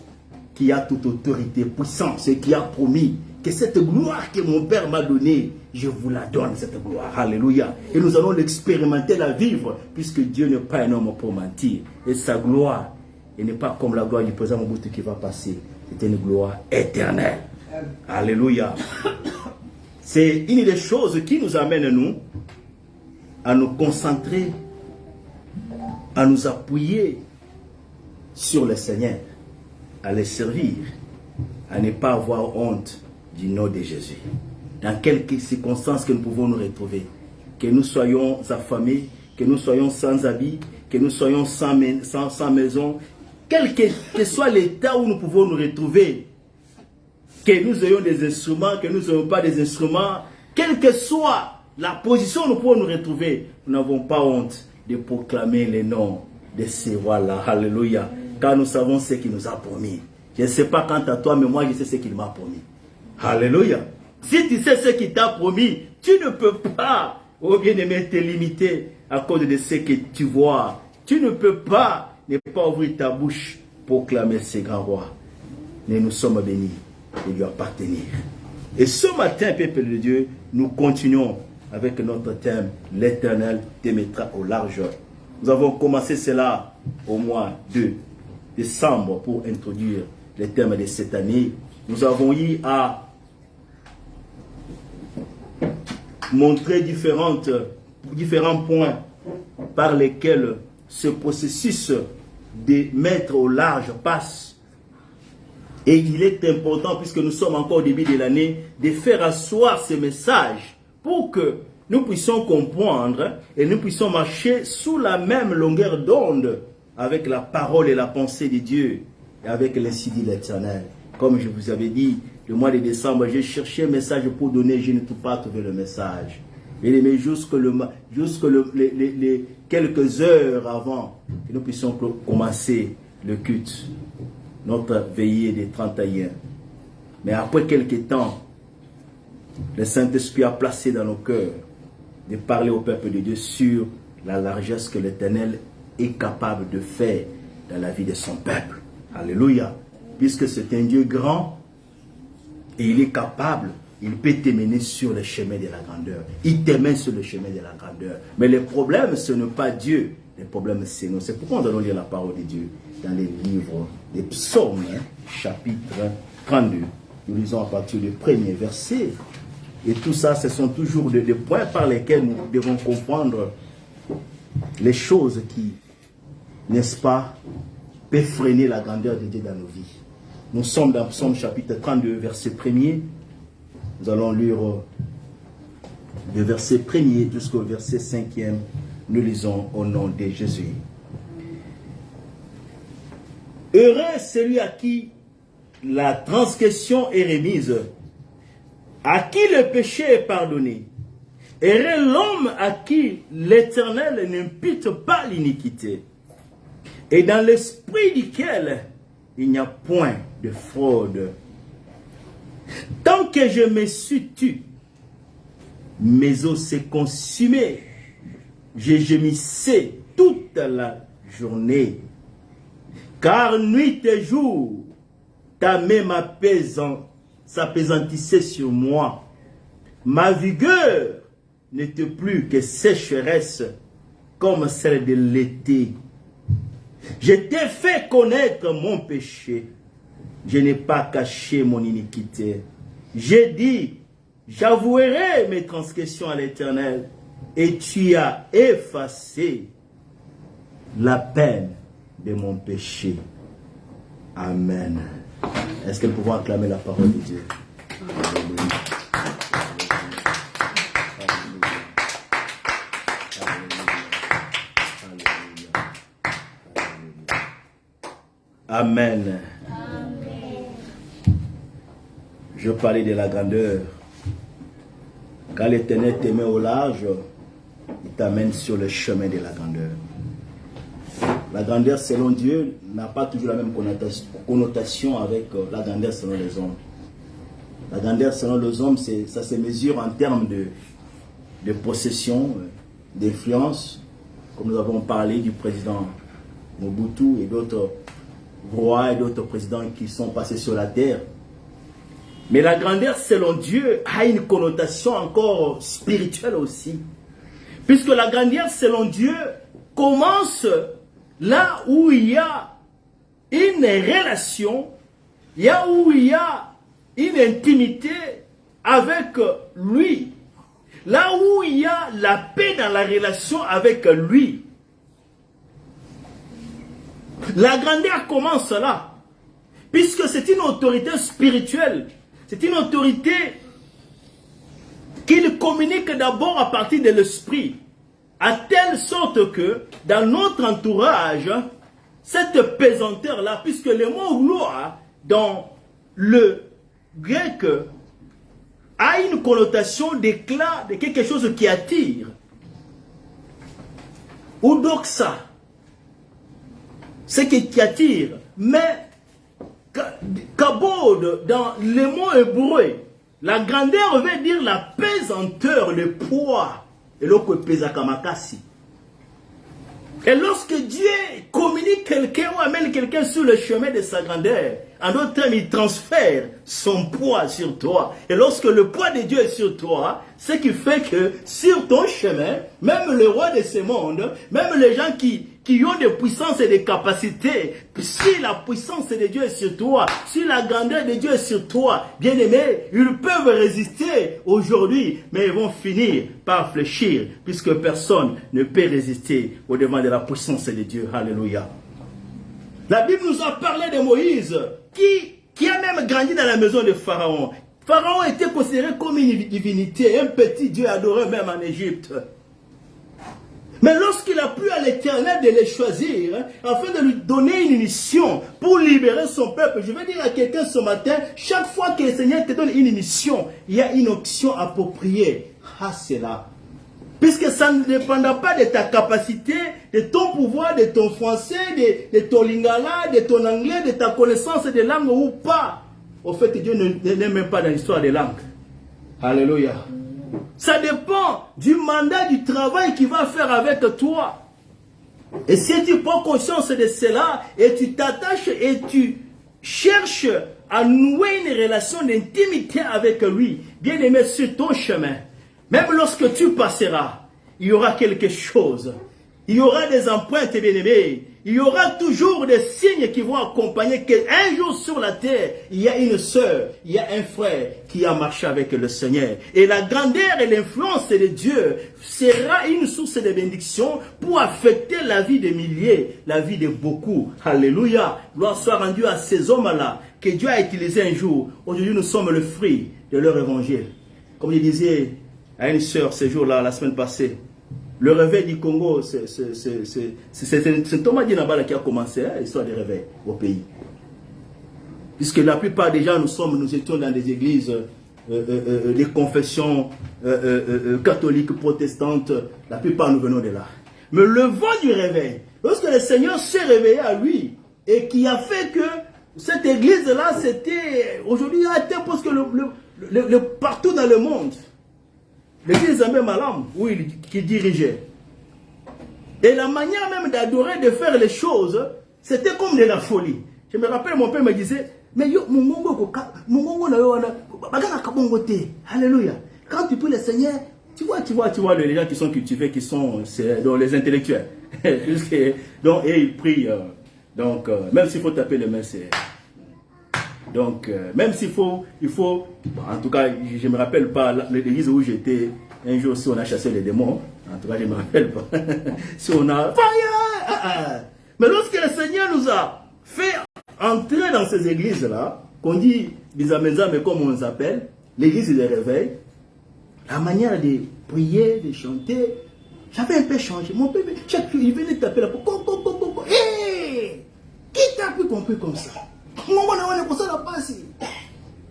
qui a toute autorité, puissance, et qui a promis que cette gloire que mon Père m'a donnée, je vous la donne, cette gloire. Alléluia. Et nous allons l'expérimenter, la vivre, puisque Dieu n'est pas un homme pour mentir. Et sa gloire, elle n'est pas comme la gloire du président Mobutu qui va passer. C'est une gloire éternelle. Alléluia. C'est une des choses qui nous amène, nous, à nous concentrer, à nous appuyer sur le Seigneur, à le servir, à ne pas avoir honte du nom de Jésus. Dans quelques circonstances que nous pouvons nous retrouver, que nous soyons affamés, que nous soyons sans habits, que nous soyons sans maison, quel que soit l'état où nous pouvons nous retrouver, que nous ayons des instruments, que nous n'ayons pas des instruments, quelle que soit la position où nous pouvons nous retrouver, nous n'avons pas honte de proclamer les noms de ces rois-là. Alléluia. Car nous savons ce qu'il nous a promis. Je ne sais pas quant à toi, mais moi je sais ce qu'il m'a promis. Alléluia. Si tu sais ce qu'il t'a promis, tu ne peux pas, oh bien-aimé, te limiter à cause de ce que tu vois. Tu ne peux pas ne pas ouvrir ta bouche pour clamer ces grands rois. Mais nous sommes bénis de lui appartenir. Et ce matin, peuple de Dieu, nous continuons avec notre thème, l'Éternel te mettra au large. Nous avons commencé cela au mois de décembre pour introduire les thèmes de cette année. Nous avons eu à montrer différents points par lesquels ce processus de mettre au large passe. Et il est important, puisque nous sommes encore au début de l'année, de faire asseoir ce message pour que nous puissions comprendre et nous puissions marcher sous la même longueur d'onde avec la parole et la pensée de Dieu et avec l'insi dit l'Éternel. Comme je vous avais dit, le mois de décembre, j'ai cherché un message pour donner, je n'ai pas trouvé le message. Et mais jusque les quelques heures avant que nous puissions commencer le culte, notre veillée des 31. Mais après quelques temps, le Saint-Esprit a placé dans nos cœurs de parler au peuple de Dieu sur la largesse que l'Éternel est capable de faire dans la vie de son peuple. Alléluia. Puisque c'est un Dieu grand et il est capable, il peut te mener sur le chemin de la grandeur. Il te mène sur le chemin de la grandeur. Mais le problème, ce n'est pas Dieu. Le problème, c'est nous. C'est pourquoi nous allons lire la parole de Dieu dans les livres des psaumes, chapitre 32. Nous lisons à partir du premier verset. Et tout ça, ce sont toujours des points par lesquels nous devons comprendre les choses qui, n'est-ce pas, peuvent freiner la grandeur de Dieu dans nos vies. Nous sommes dans Psaume chapitre 32, verset 1er. Nous allons lire le verset 1er jusqu'au verset 5e. Nous lisons au nom de Jésus. Heureux celui à qui la transgression est remise, à qui le péché est pardonné. Heureux l'homme à qui l'Éternel n'impute pas l'iniquité, et dans l'esprit duquel il n'y a point de fraude. Tant que je me suis tu, mes os s'est consumé, je gémissais toute la journée, car nuit et jour, ta main s'appesantissait sur moi. Ma vigueur n'était plus que sécheresse comme celle de l'été. Je t'ai fait connaître mon péché. Je n'ai pas caché mon iniquité. J'ai dit, j'avouerai mes transgressions à l'Éternel, et tu as effacé la peine de mon péché. Amen. Est-ce que nous pouvons acclamer la parole de Dieu? Alléluia. Amen. Amen. Je parlais de la grandeur. Quand l'Éternel te met au large, il t'amène sur le chemin de la grandeur. La grandeur selon Dieu n'a pas toujours la même connotation avec la grandeur selon les hommes. La grandeur selon les hommes, ça se mesure en termes de possession, d'influence, comme nous avons parlé du président Mobutu et d'autres rois et d'autres présidents qui sont passés sur la terre. Mais la grandeur selon Dieu a une connotation encore spirituelle aussi. Puisque la grandeur selon Dieu commence là où il y a une relation, là où il y a une intimité avec lui, là où il y a la paix dans la relation avec lui. La grandeur commence là, puisque c'est une autorité spirituelle, c'est une autorité qui communique d'abord à partir de l'esprit, à telle sorte que dans notre entourage, cette pesanteur-là, puisque le mot gloire dans le grec a une connotation d'éclat, de quelque chose qui attire, ou doxa, ce qui attire, mais Kabod, dans les mots hébreux, la grandeur veut dire la pesanteur, le poids. Et l'autre pesa kamakasi. Et lorsque Dieu communique quelqu'un ou amène quelqu'un sur le chemin de sa grandeur, en d'autres termes, il transfère son poids sur toi. Et lorsque le poids de Dieu est sur toi, ce qui fait que sur ton chemin, même le roi de ce monde, même les gens qui ont des puissances et des capacités, si la puissance de Dieu est sur toi, si la grandeur de Dieu est sur toi, bien aimé, ils peuvent résister aujourd'hui, mais ils vont finir par fléchir, puisque personne ne peut résister au devant de la puissance de Dieu. Alléluia. La Bible nous a parlé de Moïse, qui a même grandi dans la maison de Pharaon. Pharaon était considéré comme une divinité, un petit Dieu adoré même en Égypte. Mais lorsqu'il a plu à l'Éternel de les choisir, afin de lui donner une mission pour libérer son peuple, je vais dire à quelqu'un ce matin, chaque fois que le Seigneur te donne une mission, il y a une option appropriée. Ah, c'est là. Puisque ça ne dépendra pas de ta capacité, de ton pouvoir, de ton français, de ton lingala, de ton anglais, de ta connaissance des langues ou pas. Au fait, Dieu n'est même pas dans l'histoire des langues. Alléluia. Ça dépend du mandat, du travail qu'il va faire avec toi. Et si tu prends conscience de cela, et tu t'attaches et tu cherches à nouer une relation d'intimité avec lui, bien aimé sur ton chemin, même lorsque tu passeras, il y aura quelque chose. Il y aura des empreintes, bien aimés. Il y aura toujours des signes qui vont accompagner qu'un jour sur la terre, il y a une sœur, il y a un frère qui a marché avec le Seigneur. Et la grandeur et l'influence de Dieu sera une source de bénédiction pour affecter la vie des milliers, la vie de beaucoup. Alléluia. Gloire soit rendue à ces hommes-là que Dieu a utilisés un jour. Aujourd'hui, nous sommes le fruit de leur évangile. Comme je disais à une sœur ce jour-là, la semaine passée, le réveil du Congo, c'est Thomas Dinabala qui a commencé l'histoire du réveil au pays. Puisque la plupart des gens, nous étions dans des églises, des confessions catholiques, protestantes, la plupart nous venons de là. Mais le vent du réveil, lorsque le Seigneur s'est réveillé à lui, et qui a fait que cette église-là, c'était, aujourd'hui, atteint presque partout dans le monde. L'église Zambé Malam, qui dirigeait. Et la manière même d'adorer, de faire les choses, c'était comme de la folie. Je me rappelle, mon père me disait, mais yo, alléluia. Quand tu pries le Seigneur, tu vois les gens qui sont cultivés, qui sont dans les intellectuels. Donc, et ils prient. Donc, même s'il faut taper les mains, c'est... Donc, même s'il faut, en tout cas, je ne me rappelle pas l'église où j'étais, un jour, si on a chassé les démons, en tout cas, je ne me rappelle pas, si on a... Mais lorsque le Seigneur nous a fait entrer dans ces églises-là, qu'on dit des amenzamés comme on les appelle, l'église de réveil, la manière de prier, de chanter, j'avais un peu changé. Mon père, chaque jour, il venait taper la porte, hé, qui t'a pu compris comme ça?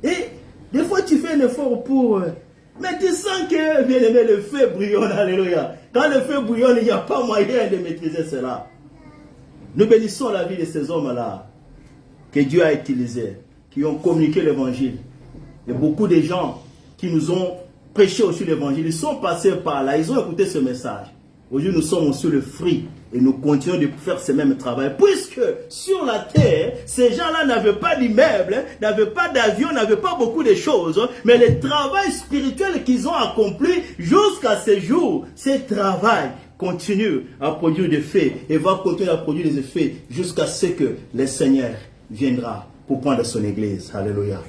Et des fois tu fais un effort pour... Mais tu sens que, bien aimé, le feu bouillonne, alléluia. Quand le feu bouillonne, il n'y a pas moyen de maîtriser cela. Nous bénissons la vie de ces hommes-là que Dieu a utilisés, qui ont communiqué l'évangile. Et beaucoup de gens qui nous ont prêché aussi l'évangile, ils sont passés par là, ils ont écouté ce message. Aujourd'hui, nous sommes aussi le fruit et nous continuons de faire ce même travail. Puisque sur la terre, ces gens-là n'avaient pas d'immeubles, n'avaient pas d'avion, n'avaient pas beaucoup de choses. Mais le travail spirituel qu'ils ont accompli jusqu'à ce jour, ce travail continue à produire des effets et va continuer à produire des effets jusqu'à ce que le Seigneur viendra pour prendre son église. Alléluia.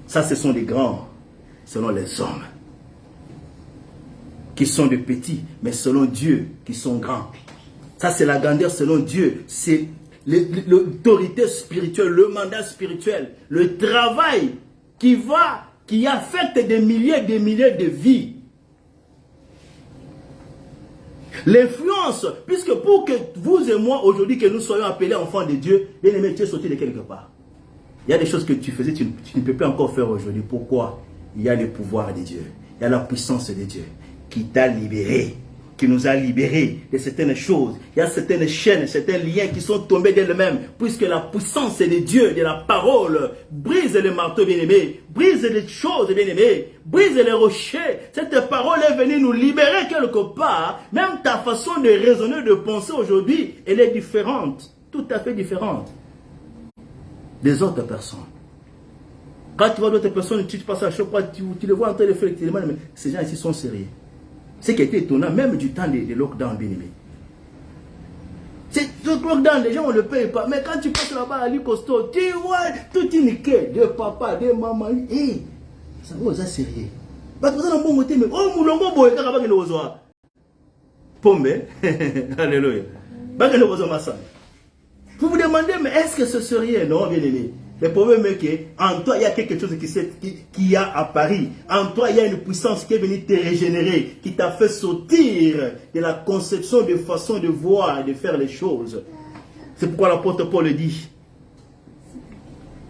Ça, ce sont des grands selon les hommes, qui sont des petits, mais selon Dieu, qui sont grands. Ça, c'est la grandeur selon Dieu. C'est l'autorité spirituelle, le mandat spirituel, le travail qui affecte des milliers de vies. L'influence, puisque pour que vous et moi, aujourd'hui, que nous soyons appelés enfants de Dieu, bien aimé, tu es sorti de quelque part. Il y a des choses que tu faisais, tu ne peux plus encore faire aujourd'hui. Pourquoi? Il y a le pouvoir de Dieu. Il y a la puissance de Dieu qui t'a libéré qui nous a libérés de certaines choses. Il y a certaines chaînes, certains liens qui sont tombés d'elles-mêmes, puisque la puissance de Dieu, de la parole, brise les marteaux bien-aimés, brise les choses bien-aimées, brise les rochers. Cette parole est venue nous libérer quelque part. Même ta façon de raisonner, de penser aujourd'hui, elle est différente, tout à fait différente des autres personnes. Quand tu vois d'autres personnes, tu passes à chaque fois, tu les vois en train de faire effectivement, mais ces gens ici sont sérieux. Ce qui était étonnant, même du temps des lockdowns, bien aimé. C'est le lockdown, les gens ne le payent pas. Mais quand tu passes là-bas à l'Icosto, tu vois toute une quai de papa, de maman. Hé, ça va, ça sérieux. Parce que ça n'a pas monté, mais oh, moulongo, boy, quand on va le voir. Pombe, alléluia. Vous vous demandez, mais est-ce que ce serait non, bien aimé? Le problème est qu'en toi, il y a quelque chose qui a apparu. En toi, il y a une puissance qui est venue te régénérer, qui t'a fait sortir de la conception de façon de voir et de faire les choses. C'est pourquoi l'apôtre Paul dit,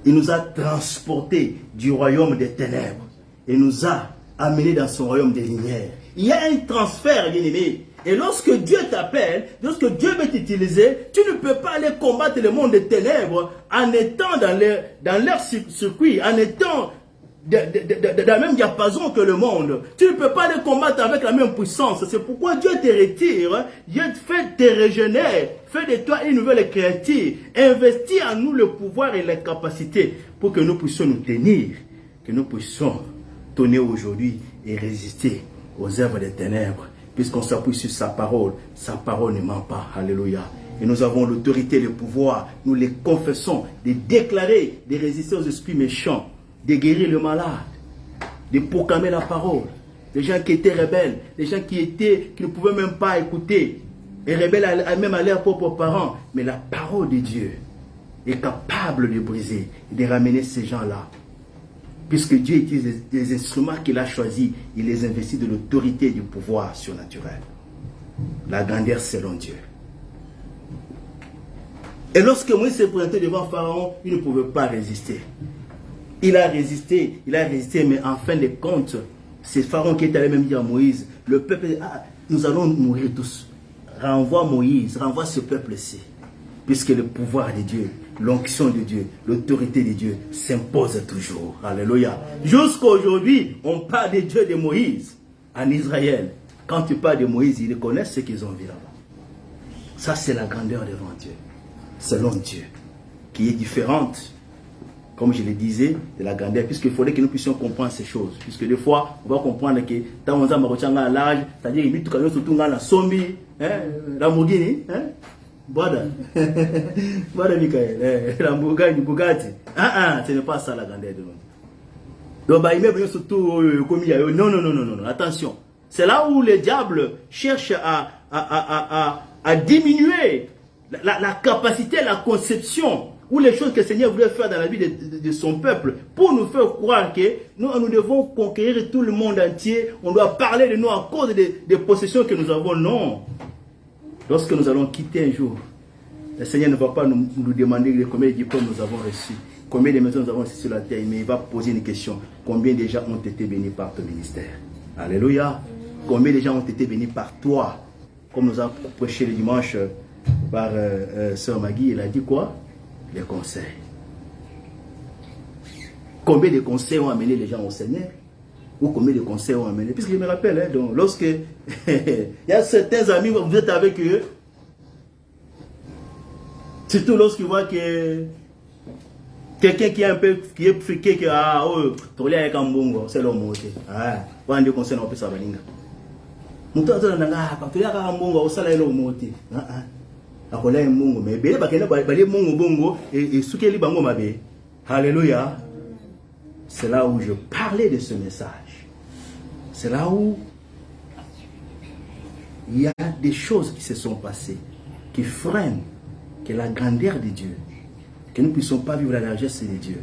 il nous a transportés du royaume des ténèbres et nous a amenés dans son royaume des lumières. Il y a un transfert, bien aimé. Et lorsque Dieu t'appelle, lorsque Dieu veut t'utiliser, tu ne peux pas aller combattre le monde des ténèbres en étant dans leur circuit, en étant dans le même diapason que le monde. Tu ne peux pas les combattre avec la même puissance. C'est pourquoi Dieu te retire, Dieu te régénère, fait de toi une nouvelle créature, investit en nous le pouvoir et la capacité pour que nous puissions nous tenir, que nous puissions tenir aujourd'hui et résister aux œuvres des ténèbres. Puisqu'on s'appuie sur sa parole ne ment pas. Alléluia. Et nous avons l'autorité et le pouvoir, nous les confessons, de déclarer, de résister aux esprits méchants, de guérir le malade, de proclamer la parole. Les gens qui étaient rebelles, les gens qui ne pouvaient même pas écouter, et rebelles même à leurs propres parents. Mais la parole de Dieu est capable de briser et de ramener ces gens-là. Puisque Dieu utilise les instruments qu'il a choisis, il les investit de l'autorité et du pouvoir surnaturel. La grandeur selon Dieu. Et lorsque Moïse s'est présenté devant Pharaon, il ne pouvait pas résister. Il a résisté, mais en fin de compte, c'est Pharaon qui est allé même dire à Moïse, le peuple, nous allons mourir tous. Renvoie Moïse, renvoie ce peuple-ci. Puisque le pouvoir de Dieu, l'onction de Dieu, l'autorité de Dieu s'impose toujours. Alléluia. Jusqu'à aujourd'hui, on parle de Dieu de Moïse en Israël. Quand tu parles de Moïse, ils connaissent ce qu'ils ont vu là-bas. Ça, c'est la grandeur devant Dieu. Selon Dieu. Qui est différente, comme je le disais, de la grandeur. Puisqu'il faudrait que nous puissions comprendre ces choses. Puisque des fois, on va comprendre que dans on a à l'âge, c'est-à-dire qu'il y a surtout dans la sombi, la Mougini, Voilà, voilà Michael, Lamborghini, Bugatti. Ce n'est pas ça la grandeur de l'homme. Donc, il met surtout non, attention. C'est là où le diable cherche à diminuer la capacité, la conception, ou les choses que le Seigneur voulait faire dans la vie de son peuple, pour nous faire croire que nous devons conquérir tout le monde entier, on doit parler de nous à cause des possessions que nous avons. Non. Lorsque nous allons quitter un jour, le Seigneur ne va pas nous demander combien de diplômes nous avons reçus, combien de maisons nous avons reçues sur la terre, mais il va poser une question. Combien de gens ont été bénis par ton ministère? Alléluia. Combien de gens ont été bénis par toi? Comme nous avons prêché le dimanche par Sœur Maggie, elle a dit quoi? Les conseils. Combien de conseils ont amené les gens au Seigneur? Ou combien de conseils ont amené? Puisque je me rappelle, donc, lorsque il y a certains amis, vous êtes avec eux, surtout lorsqu'ils voient que quelqu'un qui est un peu, qui est friqué, que tu es avec un bon, c'est l'homme. On dit conseil, on peut savoir. Nous quand tu es avec un bon, c'est l'homme. Mais alléluia. C'est là où je parlais de ce message. C'est là où il y a des choses qui se sont passées, qui freinent que la grandeur de Dieu, que nous ne puissions pas vivre la largesse de Dieu.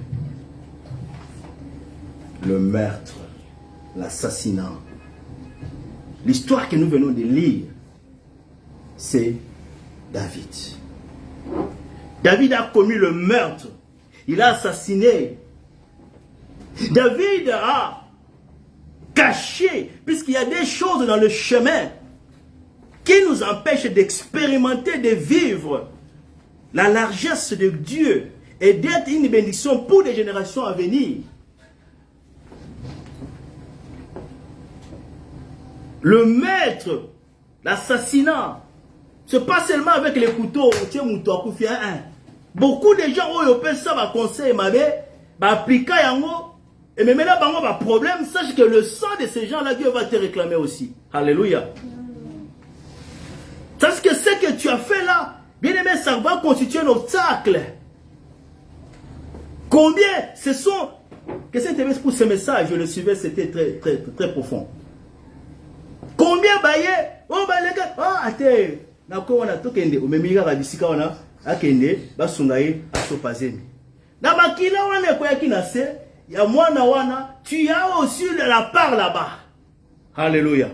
Le meurtre, l'assassinat. L'histoire que nous venons de lire, c'est David. David a commis le meurtre. Il a assassiné. David a caché, puisqu'il y a des choses dans le chemin qui nous empêche d'expérimenter, de vivre la largesse de Dieu et d'être une bénédiction pour les générations à venir. Le maître, l'assassinat, ce n'est pas seulement avec les couteaux. Beaucoup de gens ont eu ça, conseil, appliquer et même là, il y a un problème. Sache que le sang de ces gens-là, Dieu va te réclamer aussi. Alléluia. Parce que ce que tu as fait là, bien aimé, ça va constituer un obstacle. Combien ce sont... Qu'est-ce que tu pour ce message? Je le suivais, c'était très profond. Combien baillé? Oh, bah les gars, oh, attends. Nako wana tokende, o memiga rabisika wana, akende, basungaye, asopazemi. Na bakila wana kwa kinase, ya mwana wana, tu as aussi la part là-bas. Alléluia.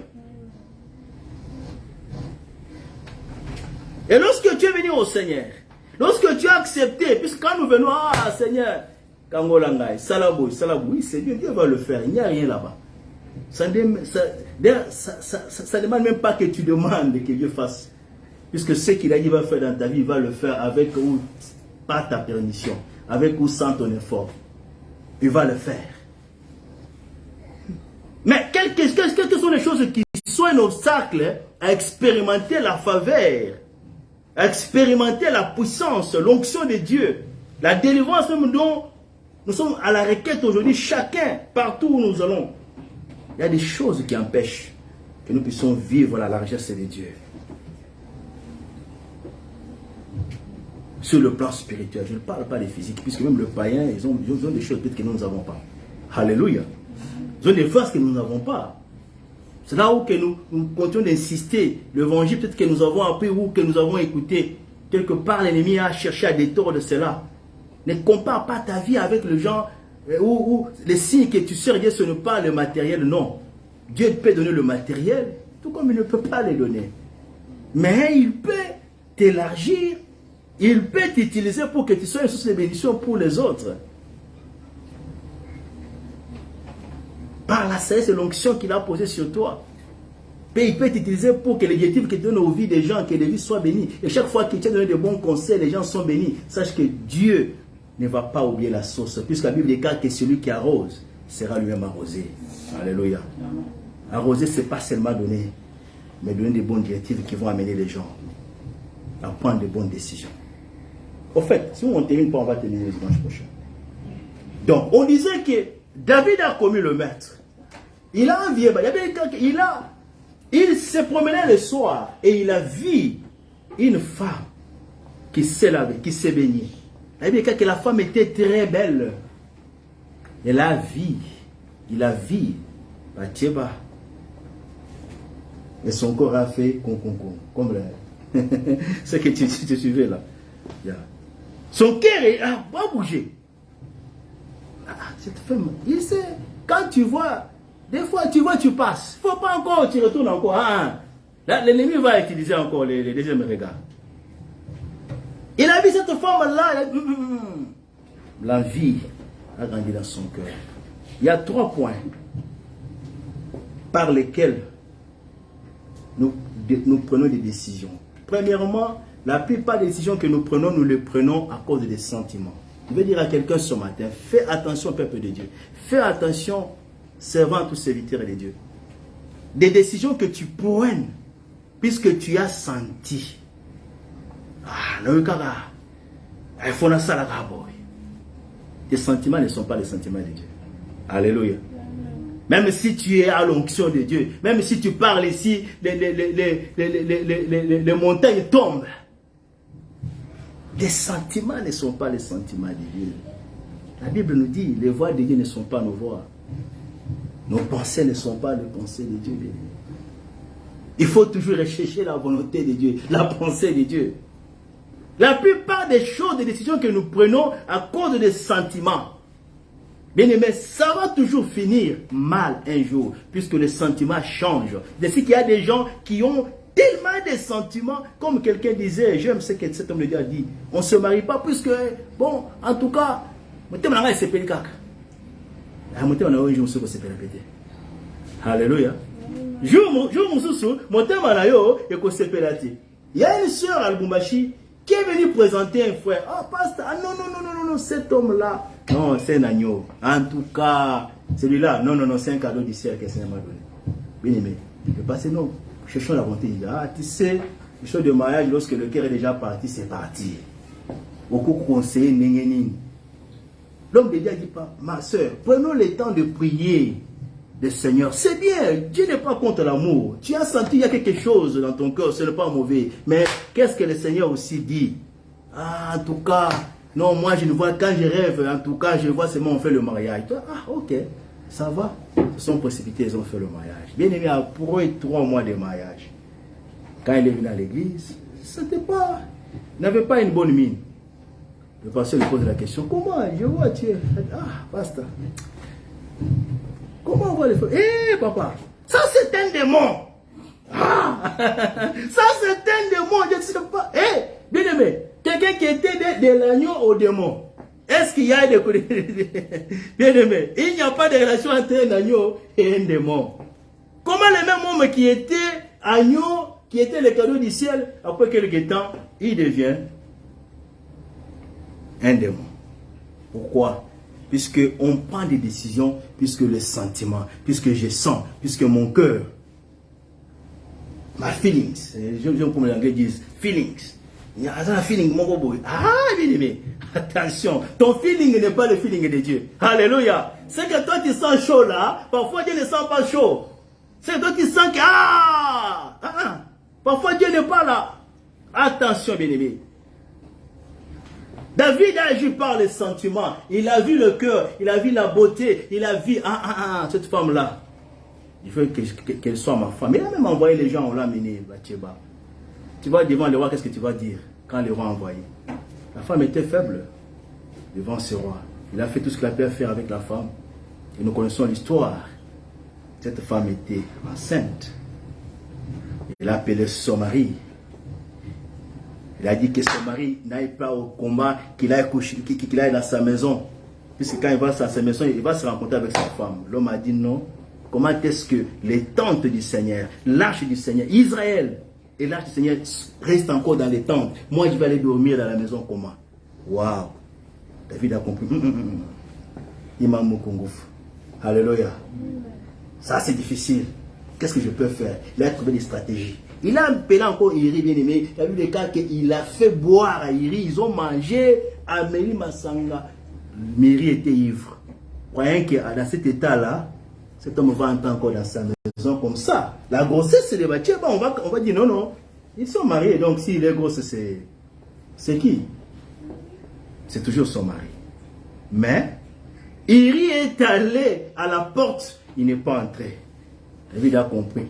Et lorsque tu es venu au Seigneur, lorsque tu as accepté, puisque quand nous venons, ah Seigneur, Kangolangai, Salabou, oui, c'est Dieu, Dieu va le faire, il n'y a rien là-bas. Ça ne demande même pas que tu demandes que Dieu fasse. Puisque ce qu'il a dit va faire dans ta vie, il va le faire avec ou par ta permission, avec ou sans ton effort. Il va le faire. Mais quelles sont les choses qui sont un obstacle à expérimenter la faveur, à expérimenter la puissance, l'onction de Dieu, la délivrance même dont nous sommes à la requête aujourd'hui, chacun, partout où nous allons. Il y a des choses qui empêchent que nous puissions vivre la largesse de Dieu. Sur le plan spirituel, je ne parle pas des physiques, puisque même le païen, ils ont des choses peut-être que nous n'avons pas. Alléluia. Ils ont des forces que nous n'avons pas. C'est là où que nous continuons d'insister. L'évangile peut-être que nous avons appris ou que nous avons écouté. Quelque part, l'ennemi a cherché à détourner de cela. Ne compare pas ta vie avec le genre où les signes que tu sers Dieu, ce n'est pas le matériel, non. Dieu peut donner le matériel, tout comme il ne peut pas les donner. Mais il peut t'élargir. Il peut t'utiliser pour que tu sois une source de bénédiction pour les autres. Par la sagesse et l'onction qu'il a posée sur toi. Et il peut t'utiliser pour que les objectifs qu'il donne aux vies des gens, que les vies soient bénies. Et chaque fois qu'il t'a donné de bons conseils, les gens sont bénis. Sache que Dieu ne va pas oublier la source. Puisque la Bible déclare que celui qui arrose sera lui-même arrosé. Alléluia. Arroser, ce n'est pas seulement donner, mais donner des bonnes directives qui vont amener les gens à prendre de bonnes décisions. Au fait, si on termine pas, on va terminer le dimanche prochain. Donc, on disait que David a commis le maître. Il a envié, il se promenait le soir et il a vu une femme qui s'est lavée, qui s'est baignée. Que la femme était très belle. Il a vu, Bathsheba. Et son corps a fait comme ce que tu suivais là. Yeah. Son cœur a bougé. Cette femme, il sait, quand tu vois, des fois tu vois, tu passes. Il ne faut pas encore, tu retournes encore. L'ennemi va utiliser encore les deuxièmes regards. Il a vu cette femme-là. La vie a grandi dans son cœur. Il y a 3 points par lesquels nous prenons des décisions. Premièrement, la plupart des décisions que nous prenons, nous les prenons à cause des sentiments. Je vais dire à quelqu'un ce matin, fais attention, peuple de Dieu. Fais attention, servant tous serviteurs de Dieu. Des décisions que tu prends, puisque tu as senti. Tes sentiments ne sont pas les sentiments de Dieu. Alléluia. Même si tu es à l'onction de Dieu, même si tu parles ici, les montagnes tombent. Les sentiments ne sont pas les sentiments de Dieu. La Bible nous dit, les voix de Dieu ne sont pas nos voix. Nos pensées ne sont pas les pensées de Dieu. Il faut toujours rechercher la volonté de Dieu, la pensée de Dieu. La plupart des choses, des décisions que nous prenons à cause des sentiments, bien aimé, ça va toujours finir mal un jour, puisque les sentiments changent. C'est qu'il y a des gens qui ont tellement de sentiments, comme quelqu'un disait, j'aime ce que cet homme de Dieu a dit, on ne se marie pas, puisque, bon, en tout cas, Alléluia. Jour Moussoussou, mon thème à l'ayo, et qu'on s'est pélaté. Il y a une soeur à Lubumbashi qui est venue présenter un frère. Ah, pasteur, ah non, cet homme-là. Non, c'est un agneau. En tout cas, celui-là, non, c'est un cadeau du ciel que le Seigneur m'a donné. Bien aimé. Le passé, non. Cherchons la bonté. Ah, tu sais, les choses de mariage, lorsque le cœur est déjà parti, c'est parti. Beaucoup conseillent, l'homme de Dieu dit pas, ma soeur, prenons le temps de prier. Le Seigneur, c'est bien, Dieu n'est pas contre l'amour. Tu as senti qu'il y a quelque chose dans ton cœur, ce n'est pas mauvais. Mais qu'est-ce que le Seigneur aussi dit? Ah, en tout cas, non, moi je ne vois, quand je rêve, en tout cas, je vois seulement on fait le mariage. Toi, ah, ok, ça va. Ils sont précipités, ils ont fait le mariage. Bien aimé, pour eux, 3 mois de mariage. Quand il est venu à l'église, il n'avait pas une bonne mine. Le pasteur lui pose la question, comment? Je vois, tu es. Ah, pasteur. Comment on voit les feux? Papa, ça c'est un démon. Ah, ça c'est un démon, je ne sais pas. Bien aimé, quelqu'un qui était de l'agneau au démon. Est-ce qu'il y a des... Bien aimé, il n'y a pas de relation entre un agneau et un démon. Comment le même homme qui était agneau, qui était le cadeau du ciel, après quelques temps, il devient un démon? Pourquoi? Puisque on prend des décisions, puisque les sentiments, puisque je sens, puisque mon cœur, ma feelings, j'aime comme les Anglais disent, feelings. Il y a un feeling, mon boy. Ah, bien aimé, attention, ton feeling n'est pas le feeling de Dieu. Alléluia. C'est que toi tu sens chaud là, parfois Dieu ne sent pas chaud. C'est que toi tu sens que, parfois Dieu n'est pas là. Attention, bien aimé. David a agi par les sentiments. Il a vu le cœur, il a vu la beauté, il a vu cette femme-là. Il faut qu'elle soit ma femme. Il a même envoyé les gens, on l'a amené à Bathsheba. Tu vas devant le roi, qu'est-ce que tu vas dire quand le roi a envoyé? La femme était faible devant ce roi. Il a fait tout ce qu'il a pu faire avec la femme. Et nous connaissons l'histoire. Cette femme était enceinte. Il a appelé son mari. Il a dit que son mari n'aille pas au combat, qu'il aille dans sa maison. Puisque quand il va dans sa maison, il va se rencontrer avec sa femme. L'homme a dit non. Comment est-ce que les tentes du Seigneur, l'arche du Seigneur, Israël et l'arche du Seigneur restent encore dans les tentes? Moi, je vais aller dormir dans la maison comment? Waouh! David a compris. Imam Mukungouf. Alléluia. Ça, c'est difficile. Qu'est-ce que je peux faire? Il a trouvé des stratégies. Il a appelé encore Iri, bien aimé. Il y a vu les cas qu'il a fait boire à Iri. Ils ont mangé à Méri Massanga. Méri était ivre. Croyant que dans cet état-là, cet homme va entrer encore dans sa maison comme ça. La grossesse, c'est les Bathsheba. On va dire non. Ils sont mariés. Donc, s'il est gros, c'est qui? C'est toujours son mari. Mais, Iri est allé à la porte. Il n'est pas entré. David a compris.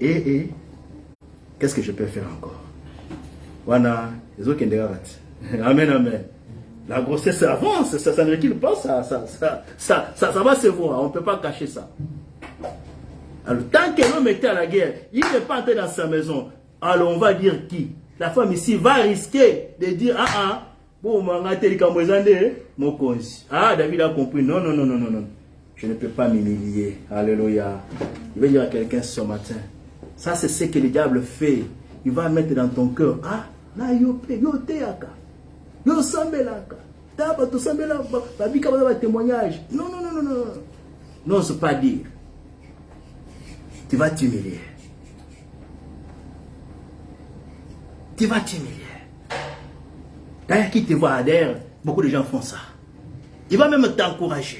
Qu'est-ce que je peux faire encore? Voilà, les autres qui amen, amen. La grossesse avance, ça ne recule pas, ça va se voir, on ne peut pas cacher ça. Alors, tant que l'homme était à la guerre, il n'est pas entré dans sa maison. Alors, on va dire qui? La femme ici va risquer de dire, bon, David a compris, non. Je ne peux pas m'humilier. Alléluia. Je vais dire à quelqu'un ce matin. Ça, c'est ce que le diable fait. Il va mettre dans ton cœur. Là, yo teaka. Yo sambelaka. Taba to sambela babika ba témoignage. Non. Non, c'est pas dire. Tu vas t'humilier. D'ailleurs, qui te voit adhère, beaucoup de gens font ça. Il va même t'encourager.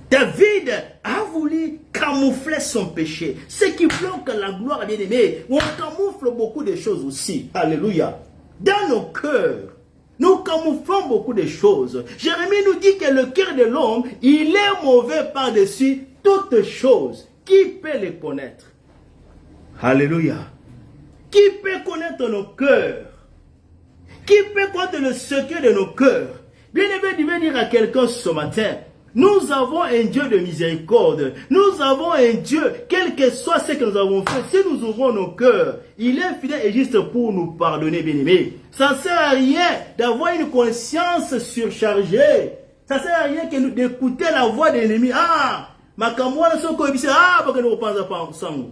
David a voulu camoufler son péché. Ce qui bloque la gloire, bien aimé. On camoufle beaucoup de choses aussi. Alléluia. Dans nos cœurs, nous camouflons beaucoup de choses. Jérémie nous dit que le cœur de l'homme, il est mauvais par-dessus toutes choses. Qui peut le connaître? Alléluia. Qui peut connaître nos cœurs? Qui peut connaître le secret de nos cœurs? Bien aimé, je vais dire à quelqu'un ce matin. Nous avons un Dieu de miséricorde. Nous avons un Dieu, quel que soit ce que nous avons fait, si nous ouvrons nos cœurs, il est fidèle et juste pour nous pardonner, bien-aimés. Ça ne sert à rien d'avoir une conscience surchargée. Ça ne sert à rien d'écouter la voix de l'ennemi. Parce que nous ne pensons pas ensemble.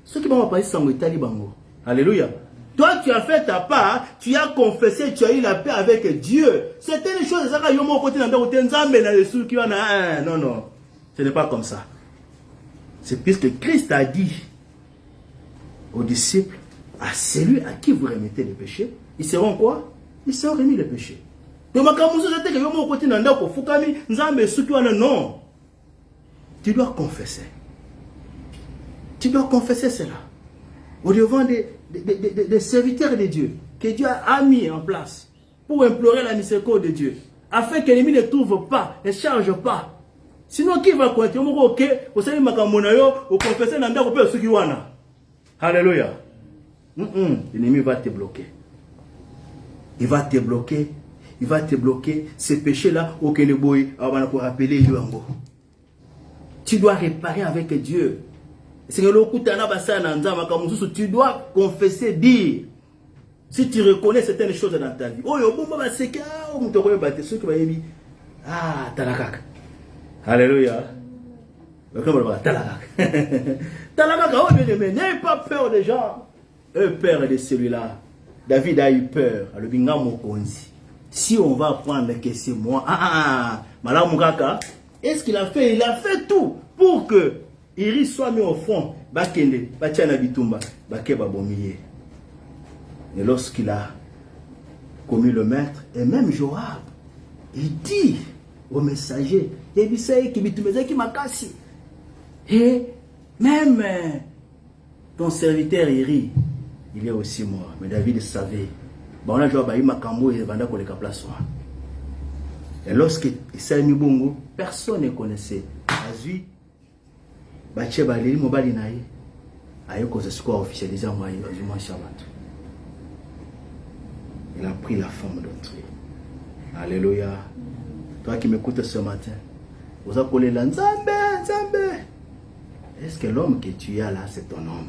Ceux qui vont passer sans Itali Bango. Alléluia. Toi, tu as fait ta part, tu as confessé, tu as eu la paix avec Dieu. Certaines choses, ça, non, non. Ce n'est pas comme ça. C'est puisque Christ a dit aux disciples, à celui à qui vous remettez les péchés, ils seront quoi? Ils seront remis les péchés. Non. Tu dois confesser. Tu dois confesser cela. Au devant des serviteurs de Dieu, que Dieu a mis en place pour implorer la miséricorde de Dieu, afin que l'ennemi ne trouve pas, ne charge pas. Sinon, qui va continuer? Vous savez, vous confessez dans le ceux qui wana. Alléluia. L'ennemi va te bloquer. Il va te bloquer. Il va te bloquer. Ces péchés-là, aucun boy, on va rappeler. Tu dois réparer avec Dieu. Tu dois confesser, dire. Si tu reconnais certaines choses dans ta vie. Ah, talakak. Alléluia. Talakak. Talakak, oh bien aimé, n'ayez pas peur des gens. Eux, peur de celui-là. David a eu peur. Si on va prendre que c'est moi. Est-ce qu'il a fait? Il a fait tout pour que Iris soit mis au front. Bakende, Batiana Bitumba, Bakeba Bomiye. Et lorsqu'il a commis le maître, et même Joab, il dit au messager, et même ton serviteur Iri, il est aussi mort. Mais David savait. Et lorsqu'il s'est mis bongo, personne ne connaissait. Azui, Bacheba Lili Mobali Naï, Ayoko Zesquare officialisé en Azuma Shabat. Il a pris la forme d'autrui. Alléluia. Toi qui m'écoutes ce matin, vous appelez la Nzambe, Nzambe. Est-ce que l'homme que tu as là, c'est ton homme?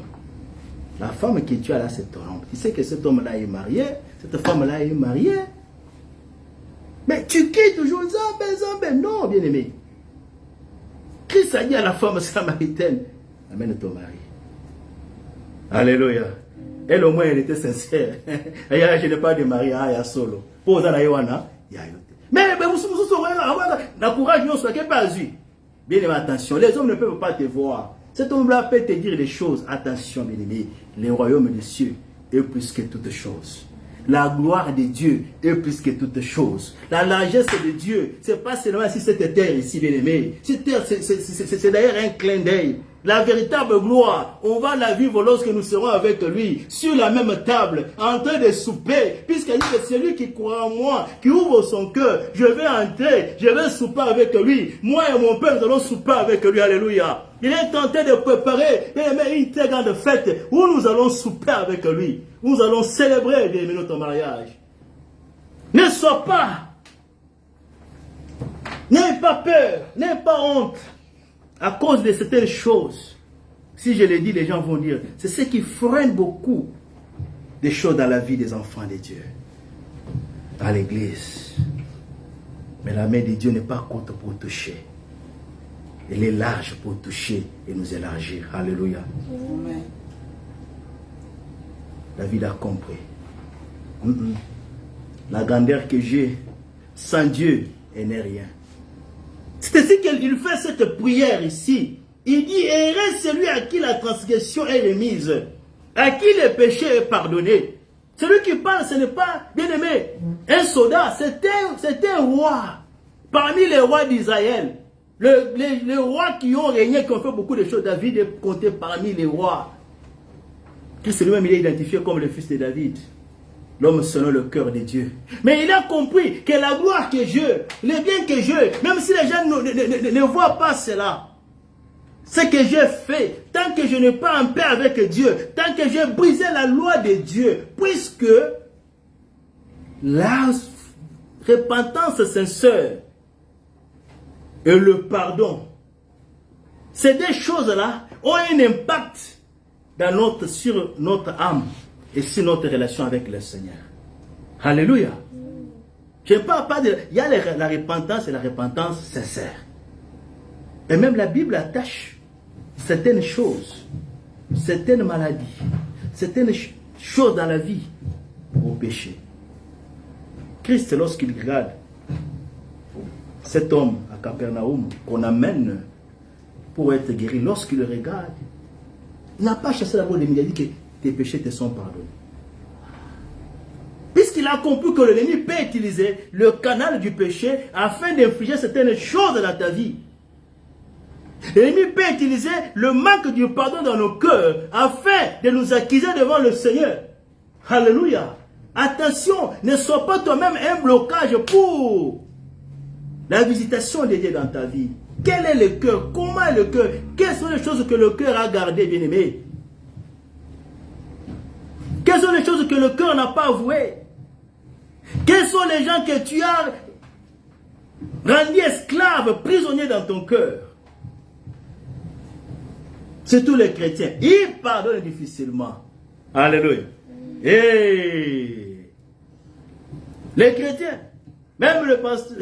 La femme que tu as là, c'est ton homme. Tu sais que cet homme-là est marié, cette femme-là est mariée. Mais tu quittes toujours Nzambe, Nzambe. Non, bien aimé. Christ a dit à la femme samaritaine, amène ton mari. Alléluia. Elle au moins, elle était sincère. Je n'ai pas de mari, il y a solo. Pour ça, il y a mais vous courage, non, soit pas vu. Bien aimé, attention, les hommes ne peuvent pas te voir. Cet homme-là peut te dire des choses. Attention, bien aimé, le royaume des cieux est plus que toutes choses. La gloire de Dieu est plus que toutes choses. La largesse de Dieu, c'est pas seulement si cette terre ici, bien aimé. Cette terre, c'est d'ailleurs un clin d'œil. La véritable gloire, on va la vivre lorsque nous serons avec lui, sur la même table, en train de souper. Puisqu'il dit que c'est lui qui croit en moi, qui ouvre son cœur, je vais entrer, je vais souper avec lui. Moi et mon père, nous allons souper avec lui. Alléluia. Il est tenté de préparer une très grande fête où nous allons souper avec lui. Nous allons célébrer notre mariage. Ne sois pas, n'aie pas peur, n'aie pas honte. À cause de certaines choses, si je le dis, les gens vont dire, c'est ce qui freine beaucoup des choses dans la vie des enfants de Dieu, à l'église. Mais la main de Dieu n'est pas courte pour toucher. Elle est large pour toucher et nous élargir. Alléluia. Amen. David a compris. La grandeur que j'ai sans Dieu, elle n'est rien. C'est ainsi qu'il fait cette prière ici. Il dit, heureux celui à qui la transgression est remise, à qui le péché est pardonné. Celui qui parle, ce n'est pas, bien aimé, un soldat, c'est un roi. Parmi les rois d'Israël, les rois qui ont régné, qui ont fait beaucoup de choses, David est compté parmi les rois. Christ lui-même, il est identifié comme le fils de David. L'homme selon le cœur de Dieu. Mais il a compris que la gloire que Dieu, le bien que Dieu, même si les gens ne voient pas cela, ce que j'ai fait, tant que je n'ai pas en paix avec Dieu, tant que j'ai brisé la loi de Dieu, puisque la repentance sincère et le pardon, ces deux choses-là ont un impact sur notre âme et sur notre relation avec le Seigneur. Alléluia. Je ne parle pas de... Il y a la repentance et la repentance sincère. Et même la Bible attache certaines choses certaines maladies, certaines choses dans la vie au péché. Christ, lorsqu'il regarde cet homme à Capernaum qu'on amène pour être guéri, lorsqu'il le regarde, il n'a pas chassé la boule de il a dit que tes péchés te sont pardonnés. Puisqu'il a compris que l'ennemi peut utiliser le canal du péché afin d'infliger certaines choses dans ta vie. L'ennemi peut utiliser le manque du pardon dans nos cœurs afin de nous accuser devant le Seigneur. Alléluia. Attention, ne sois pas toi-même un blocage pour la visitation de Dieu dans ta vie. Quel est le cœur? Comment est le cœur? Quelles sont les choses que le cœur a gardées, bien-aimé? Quelles sont les choses que le cœur n'a pas avouées? Quels sont les gens que tu as rendus esclaves, prisonniers dans ton cœur? C'est tous les chrétiens. Ils pardonnent difficilement. Alléluia. Et les chrétiens, même le pasteur,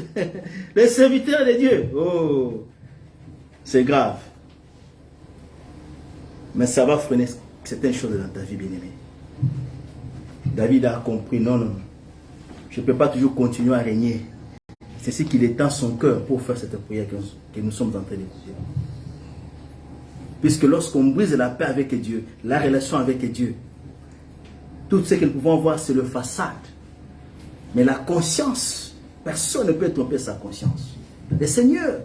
les serviteurs de Dieu, oh, c'est grave. Mais ça va freiner certaines choses dans ta vie, bien-aimé. David a compris, non, je ne peux pas toujours continuer à régner. C'est ce qu'il étend son cœur pour faire cette prière que nous sommes en train d'écouter. Puisque lorsqu'on brise la paix avec Dieu, la relation avec Dieu, tout ce que nous pouvons voir, c'est le façade. Mais la conscience, personne ne peut tromper sa conscience. Le Seigneur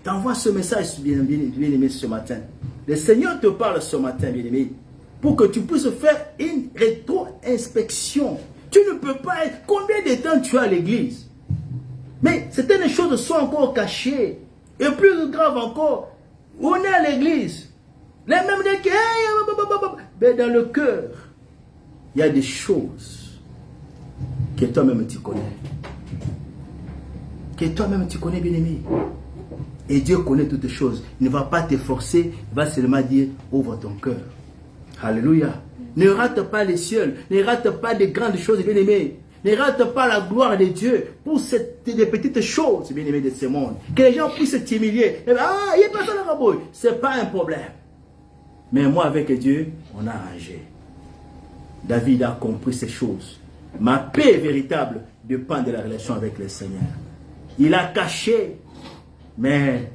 t'envoie ce message, bien-aimé, ce matin. Le Seigneur te parle ce matin, bien-aimé, pour que tu puisses faire une rétro-inspection. Tu ne peux pas être... Combien de temps tu es à l'église? Mais certaines choses sont encore cachées. Et plus grave encore, on est à l'église. Les mêmes mais dans le cœur, il y a des choses que toi-même tu connais. Que toi-même tu connais, bien-aimé. Et Dieu connaît toutes choses. Il ne va pas te forcer, il va seulement dire, ouvre ton cœur. Alléluia. Ne rate pas les cieux, ne rate pas des grandes choses, bien-aimé. Ne rate pas la gloire de Dieu pour des petites choses, bien-aimé, de ce monde. Que les gens puissent t'humilier. Ah, il n'y a pas ça dans la bouille. Ce n'est pas un problème. Mais moi, avec Dieu, on a arrangé. David a compris ces choses. Ma paix véritable dépend de la relation avec le Seigneur. Il a caché, mais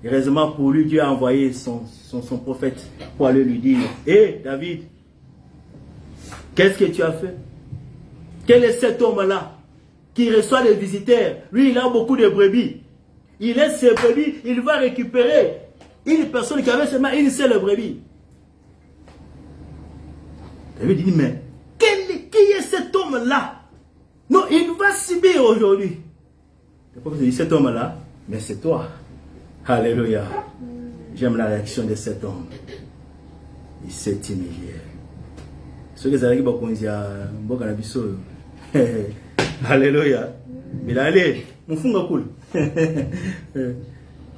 heureusement pour lui, Dieu a envoyé son prophète pour aller lui dire, hé David, qu'est-ce que tu as fait? Quel est cet homme-là qui reçoit les visiteurs? Lui, il a beaucoup de brebis. Il laisse ses brebis, il va récupérer une personne qui avait seulement une seule brebis. David dit, mais qui est cet homme-là? Non, il va subir aujourd'hui. Le prophète dit, cet homme-là, mais c'est toi. Alléluia. J'aime la réaction de cet homme. Il s'est humilié. Ce que ça dit, alléluia. Mais allez, mon fou est cool.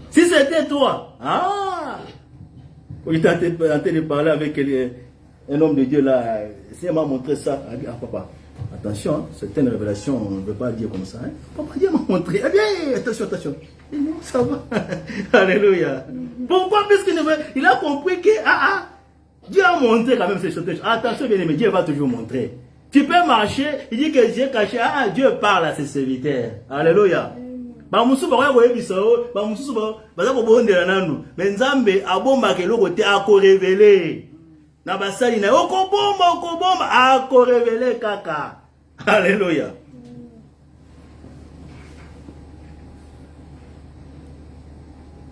Si c'était toi, quand il était en train de parler avec un homme de Dieu là, si elle m'a montré ça, elle a dit, ah papa, attention, hein, c'est une révélation, on ne veut pas dire comme ça. Hein. Papa, Dieu m'a montré. Eh bien, attention, attention. Ça va. Alléluia. Pourquoi? Puisqu'il a compris que, Dieu a montré quand même ces choses. Attention, bien aimé, Dieu va toujours montrer. Tu peux marcher, il dit que Dieu caché, Dieu parle à ses serviteurs. Alléluia. Bamusu ba ko yebisa o bamusu ba baza ko bondela nanu mais nzambe abomba ke lokote ako révéler na basali na okobomba ako révéler kaka. Alléluia.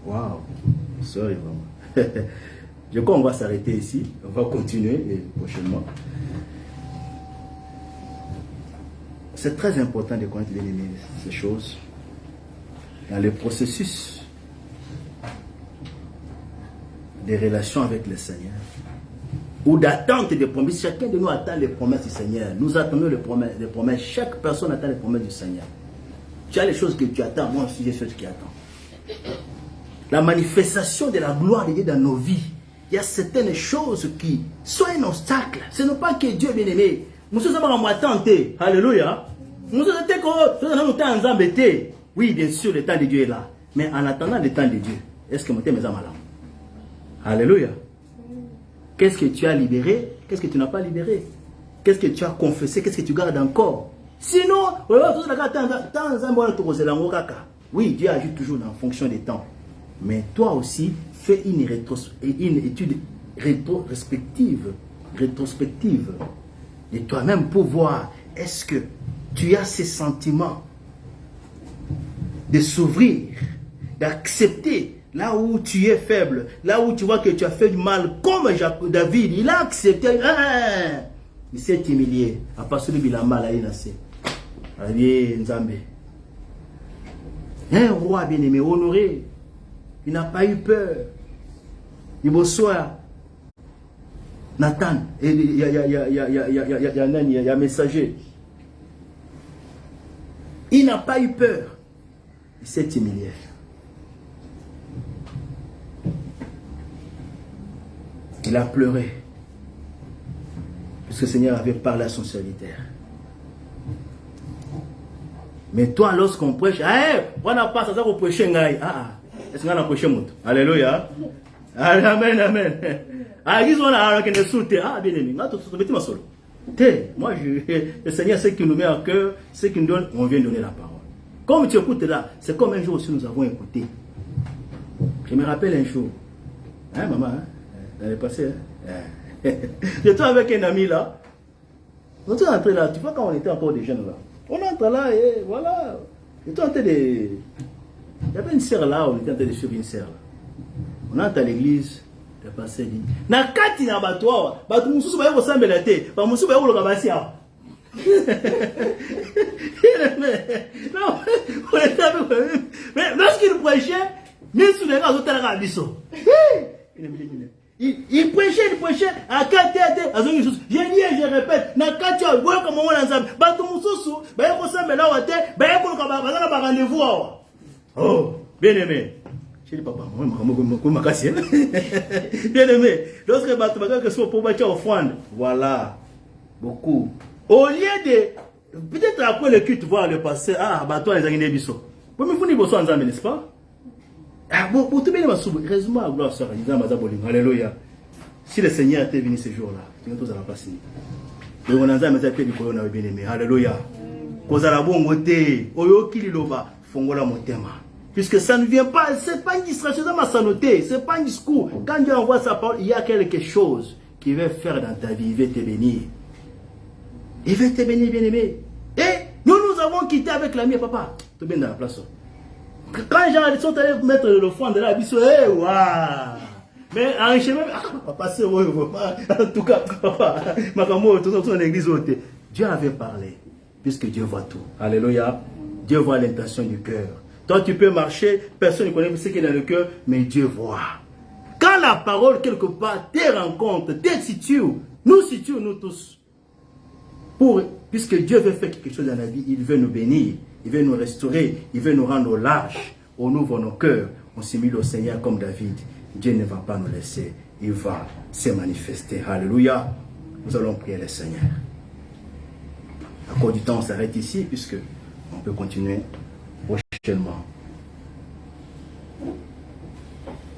Wow. Sorry vraiment. Je crois qu'on va s'arrêter ici, on va continuer prochainement. C'est très important de connaître ces choses. Dans le processus des relations avec le Seigneur ou d'attente des promesses. Chacun de nous attend les promesses du Seigneur. Nous attendons les promesses. Chaque personne attend les promesses du Seigneur. Tu as les choses que tu attends, moi aussi j'ai les choses qui attendent. La manifestation de la gloire de Dieu dans nos vies. Il y a certaines choses qui sont un obstacle. Ce n'est pas que Dieu bien-aimé. Nous sommes en attente. Alléluia. Nous sommes en embêtés. Oui, bien sûr, le temps de Dieu est là. Mais en attendant le temps de Dieu, est-ce que mon thème est malade? Alléluia. Qu'est-ce que tu as libéré? Qu'est-ce que tu n'as pas libéré? Qu'est-ce que tu as confessé? Qu'est-ce que tu gardes encore? Sinon, oui, Dieu agit toujours en fonction des temps. Mais toi aussi, fais une étude rétrospective de toi-même pour voir est-ce que tu as ces sentiments de s'ouvrir, d'accepter là où tu es faible, là où tu vois que tu as fait du mal, comme David, il a accepté, il s'est humilié. À part celui qui a mal à Inacé. Un roi bien-aimé, honoré, il n'a pas eu peur. Il bonsoir. Nathan, il y a un messager. Il n'a pas eu peur. Il s'est humilié. Il a pleuré. Parce que le Seigneur avait parlé à son serviteur. Mais toi, lorsqu'on prêche, on n'a pas ça pour prêcher. Est-ce qu'on a prêché mon? Alléluia. Amen, amen. Ils ont la bien aimé. Moi, le Seigneur, ce qui nous met à cœur, ce qui nous donne, on vient donner la parole. Comme tu écoutes là, c'est comme un jour aussi nous avons écouté. Je me rappelle un jour. Maman, elle est passée. J'étais avec un ami là. On était entré là, tu vois quand on était encore des jeunes là. On entre là et voilà. J'étais en train de... Il y avait une sœur là, on était en train de suivre une sœur là. On entre à l'église. Le pasteur dit, na kati na batwa, batu mususu ba yako sambela te, ba mususu ba yako loka basi hapo. Mais lorsqu'il prêchait, même sous les gars autres là biso. Il prêchait à kati ate azongi mususu. Je dis et je répète, na kati ya boyo comme on ensemble, batu mususu ba yako sambela wa te, ba yako loka ba rendez-vous awa. Oh, bien aimé. Je dis papa, bien aimé, lorsque tu es pour battre offrande, voilà, beaucoup. Au lieu de, peut-être après le culte, voir le passé, toi les amis biso. Vous me faites besoin d'ensemble, n'est-ce pas? Pour tout bien, heureusement, à gloire, soeur, alléluia. Si le Seigneur était venu ce jour-là, tu n'as pas la passer. Et on a fait du colon, bien aimé, alléluia. Cause à la bonne côté, oyo kililoba, fongola motema. Puisque ça ne vient pas, c'est pas une distraction, c'est ma sanoté, c'est pas un discours. Quand Dieu envoie sa parole, il y a quelque chose qui va faire dans ta vie, il va te bénir. Il va te bénir, bien aimé. Et nous avons quitté avec l'ami papa. Tout bien dans la place. Quand les gens sont allés mettre le fond de la bise, mais en chemin, papa, c'est vrai, en tout cas, papa, ma femme, tout dans l'église, Dieu avait parlé, puisque Dieu voit tout. Alléluia. Dieu voit l'intention du cœur. Toi, tu peux marcher, personne ne connaît ce qui est dans le cœur, mais Dieu voit. Quand la parole, quelque part, te rencontre, te situe, nous tous. Puisque Dieu veut faire quelque chose dans la vie, il veut nous bénir, il veut nous restaurer, il veut nous rendre larges. On ouvre nos cœurs, on s'humilie au Seigneur comme David. Dieu ne va pas nous laisser, il va se manifester. Alléluia. Nous allons prier le Seigneur. À cause du temps, on s'arrête ici, puisque on peut continuer prochainement.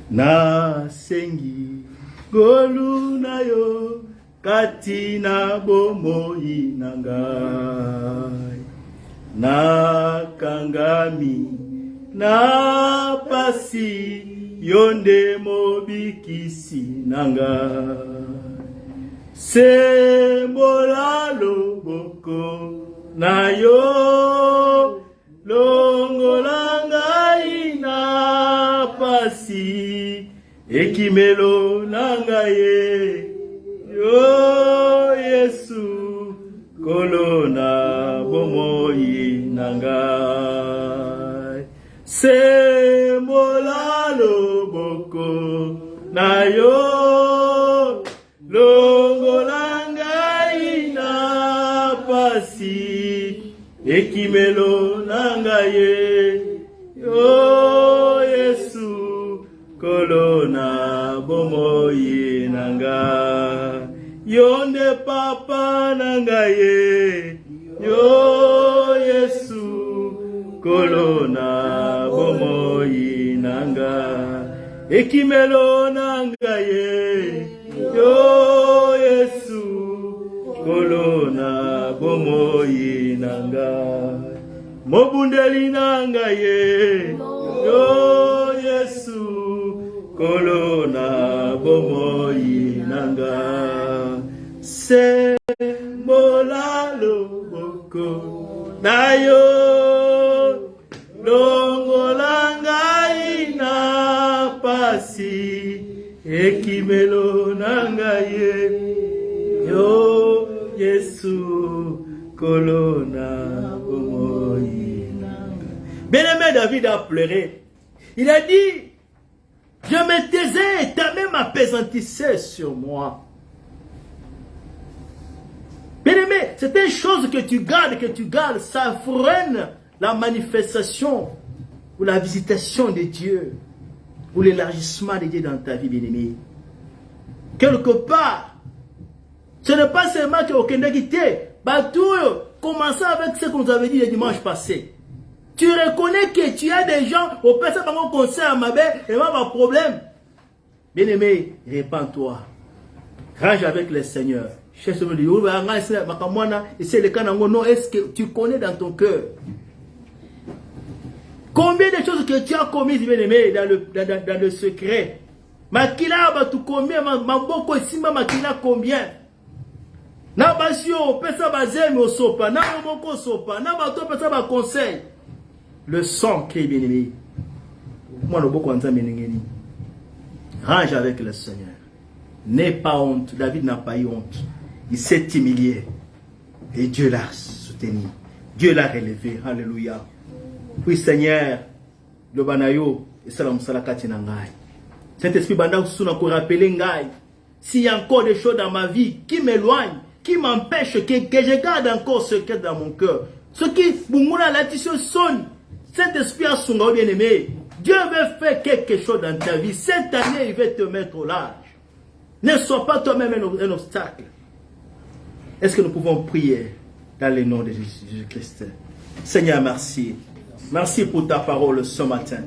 Na sengi golu na yo katina bomoi nangai na kangami na pasi yonde mobikisi nangai sembola loboko na yo longolanga ina pasi ekimelo nangaye yo Yesu kolona bomoi nangai semola loboko na yo longolanga ina pasi ekimelo nangaye yo Yesu kolona bomoi nanga yonde papa nangaye yo Yesu kolona bomoi nanga ekimelo nangaye Yo Yesu kolona bomoi nanga mobundeli nanga ye. Yo Yesu kolona bomoi nanga se mola loboko na yo longolanga ina pasi ekimelo nanga ye. Yo Yesu kolona bomoi nanga. Bien-aimé, David a pleuré. Il a dit, je me taisais et ta main m'appesantissait sur moi. Bien-aimé, c'est une chose que tu gardes, ça freine la manifestation ou la visitation de Dieu ou l'élargissement de Dieu dans ta vie, bien-aimé. Quelque part, ce n'est pas seulement que aucun guité, commençons avec ce qu'on nous avait dit le dimanche passé. Tu reconnais que tu as des gens, au personne par mon conseil à ma belle, et pas de problème. Bien-aimé, répands-toi. Range avec le Seigneur. Cherche le Dieu. C'est le cas non. Est-ce que tu connais dans ton cœur combien de choses que tu as commises, bien-aimé, dans le secret? Makila, tu combien? Maboko sima makila combien? Na basio, pesa bazem au sopa, na moko sopa, na bato pesa ba conseil. Le sang qui est bien-aimé. Moi, le beaucoup menengeni. Range avec le Seigneur. N'aie pas honte. David n'a pas eu honte. Il s'est humilié. Et Dieu l'a soutenu. Dieu l'a relevé. Alléluia. Puis Seigneur, le banayo, et salam salakati nangai. Saint-Esprit banda souna ko rappeler ngai. S'il y a encore des choses dans ma vie qui m'éloignent, qui m'empêchent, que je garde encore ce qui est dans mon cœur. Ce qui, bumuna la tissu sonne. Saint-Esprit a son bien-aimé. Dieu veut faire quelque chose dans ta vie. Cette année, il veut te mettre au large. Ne sois pas toi-même un obstacle. Est-ce que nous pouvons prier dans le nom de Jésus-Christ? Seigneur, merci. Merci pour ta parole ce matin,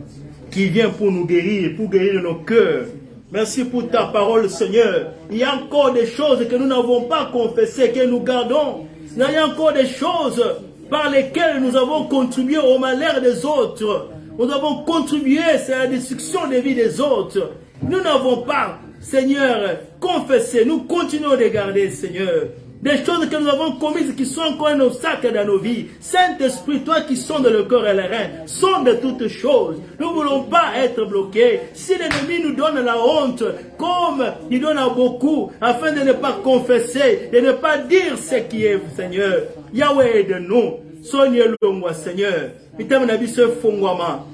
qui vient pour nous guérir, pour guérir nos cœurs. Merci pour ta parole, Seigneur. Il y a encore des choses que nous n'avons pas confessées, que nous gardons. Il y a encore des choses par lesquelles nous avons contribué au malheur des autres. Nous avons contribué à la destruction des vies des autres. Nous n'avons pas, Seigneur, confessé. Nous continuons de garder, Seigneur. Des choses que nous avons commises qui sont encore un obstacle dans nos vies. Saint-Esprit, toi qui sondes le corps et les reins, sonde toutes choses. Nous ne voulons pas être bloqués. Si l'ennemi nous donne la honte, comme il donne à beaucoup, afin de ne pas confesser, de ne pas dire ce qui est, Seigneur. Yahweh, aide-nous. Soigne-le, Seigneur.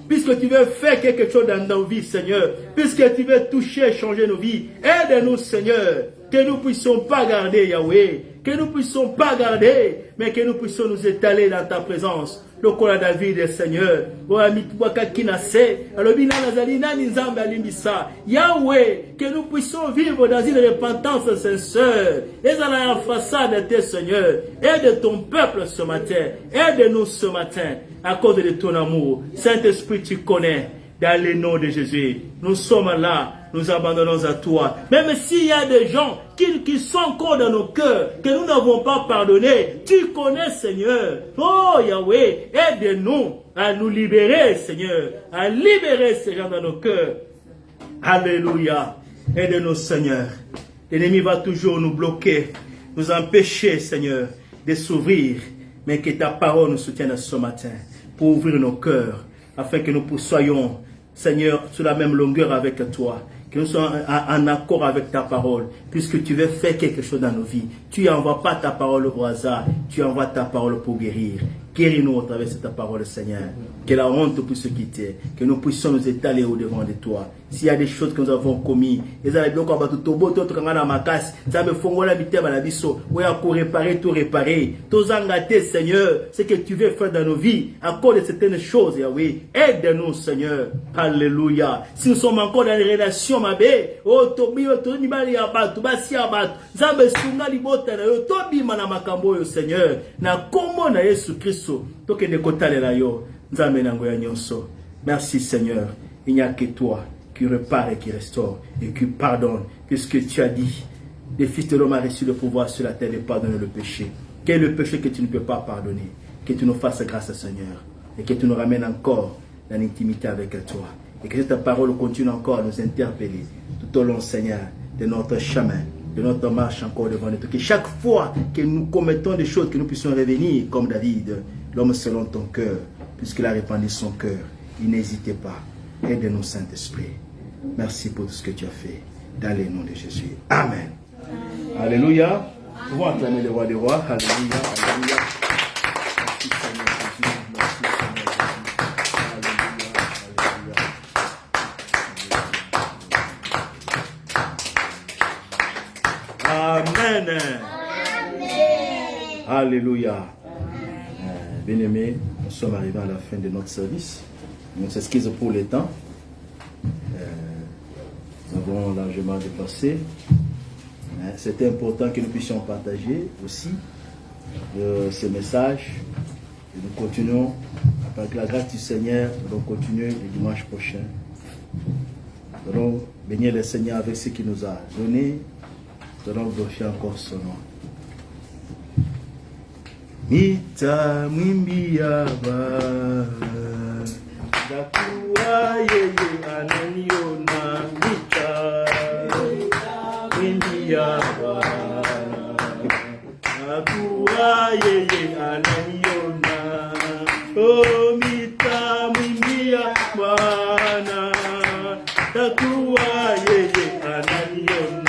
Puisque tu veux faire quelque chose dans nos vies, Seigneur. Puisque tu veux toucher, changer nos vies. Aide-nous, Seigneur. Que nous ne puissions pas garder, Yahweh. Que nous ne puissions pas garder, mais que nous puissions nous étaler dans ta présence. Le col David, Seigneur. Yahweh, que nous puissions vivre dans une repentance sincère. Et dans la façade de Seigneur. Aide ton peuple ce matin. Aide-nous ce matin. À cause de ton amour. Saint-Esprit, tu connais. Dans le nom de Jésus. Nous sommes là. Nous abandonnons à toi. Même s'il y a des gens qui sont encore dans nos cœurs, que nous n'avons pas pardonné, tu connais, Seigneur. Oh Yahweh, aide-nous à nous libérer, Seigneur. À libérer ces gens dans nos cœurs. Alléluia. Aide-nous, Seigneur. L'ennemi va toujours nous bloquer, nous empêcher, Seigneur, de s'ouvrir. Mais que ta parole nous soutienne ce matin pour ouvrir nos cœurs, afin que nous soyons, Seigneur, sur la même longueur avec toi. Que nous soyons en accord avec ta parole, puisque tu veux faire quelque chose dans nos vies. Tu n'envoies pas ta parole au hasard, tu envoies ta parole pour guérir. Guéris-nous au travers de ta parole, Seigneur. Que la honte puisse se quitter, que nous puissions nous étaler au-devant de toi. S'il y a des choses que nous avons commises, pour réparer, tout réparer. Seigneur, ce que tu veux faire dans nos vies, à cause de certaines choses, Yahweh. Aide-nous, Seigneur. Alléluia. Si nous sommes encore dans les relations, ma bé, oh, Tobi, Tobi, Basi, Abat, Zabe, Sunga, Libota, Tobi, Manamakambo, Seigneur. Na komo na Yesu Christo, toke de kotale la yo, Nzambe nango ya nyonso. Merci, Seigneur. Il n'y a que toi qui repart et qui restaure et qui pardonne, puisque tu as dit le Fils de l'homme a reçu le pouvoir sur la terre de pardonner le péché. Quel est le péché que tu ne peux pas pardonner? Que tu nous fasses grâce, Seigneur, et que tu nous ramènes encore dans l'intimité avec toi. Et que cette parole continue encore à nous interpeller tout au long, Seigneur, de notre chemin, de notre marche encore devant nous. Que chaque fois que nous commettons des choses, que nous puissions revenir comme David, l'homme selon ton cœur, puisqu'il a répandu son cœur. Il n'hésitait pas. Aide-nous, Saint-Esprit. Merci pour tout ce que tu as fait. Dans le nom de Jésus. Amen. Amen. Alléluia. Nous pouvons acclamer le roi des rois. Alléluia. Alléluia. Amen. Amen. Alléluia. Bien-aimés, nous sommes arrivés à la fin de notre service. On s'excuse pour le temps. Nous avons largement dépassé. C'était important que nous puissions partager aussi ce message. Et nous continuons, avec la grâce du Seigneur, nous allons continuer le dimanche prochain. Nous allons bénir le Seigneur avec ce qu'il nous a donné. Nous allons glorifier encore son nom. Mita mwimbi yaba Dakuwa yeye ananiona. Mita mwimbi yaba Dakuwa yeye ananiona. Oh, mita mwimbi yaba Dakuwa yeye ananiona.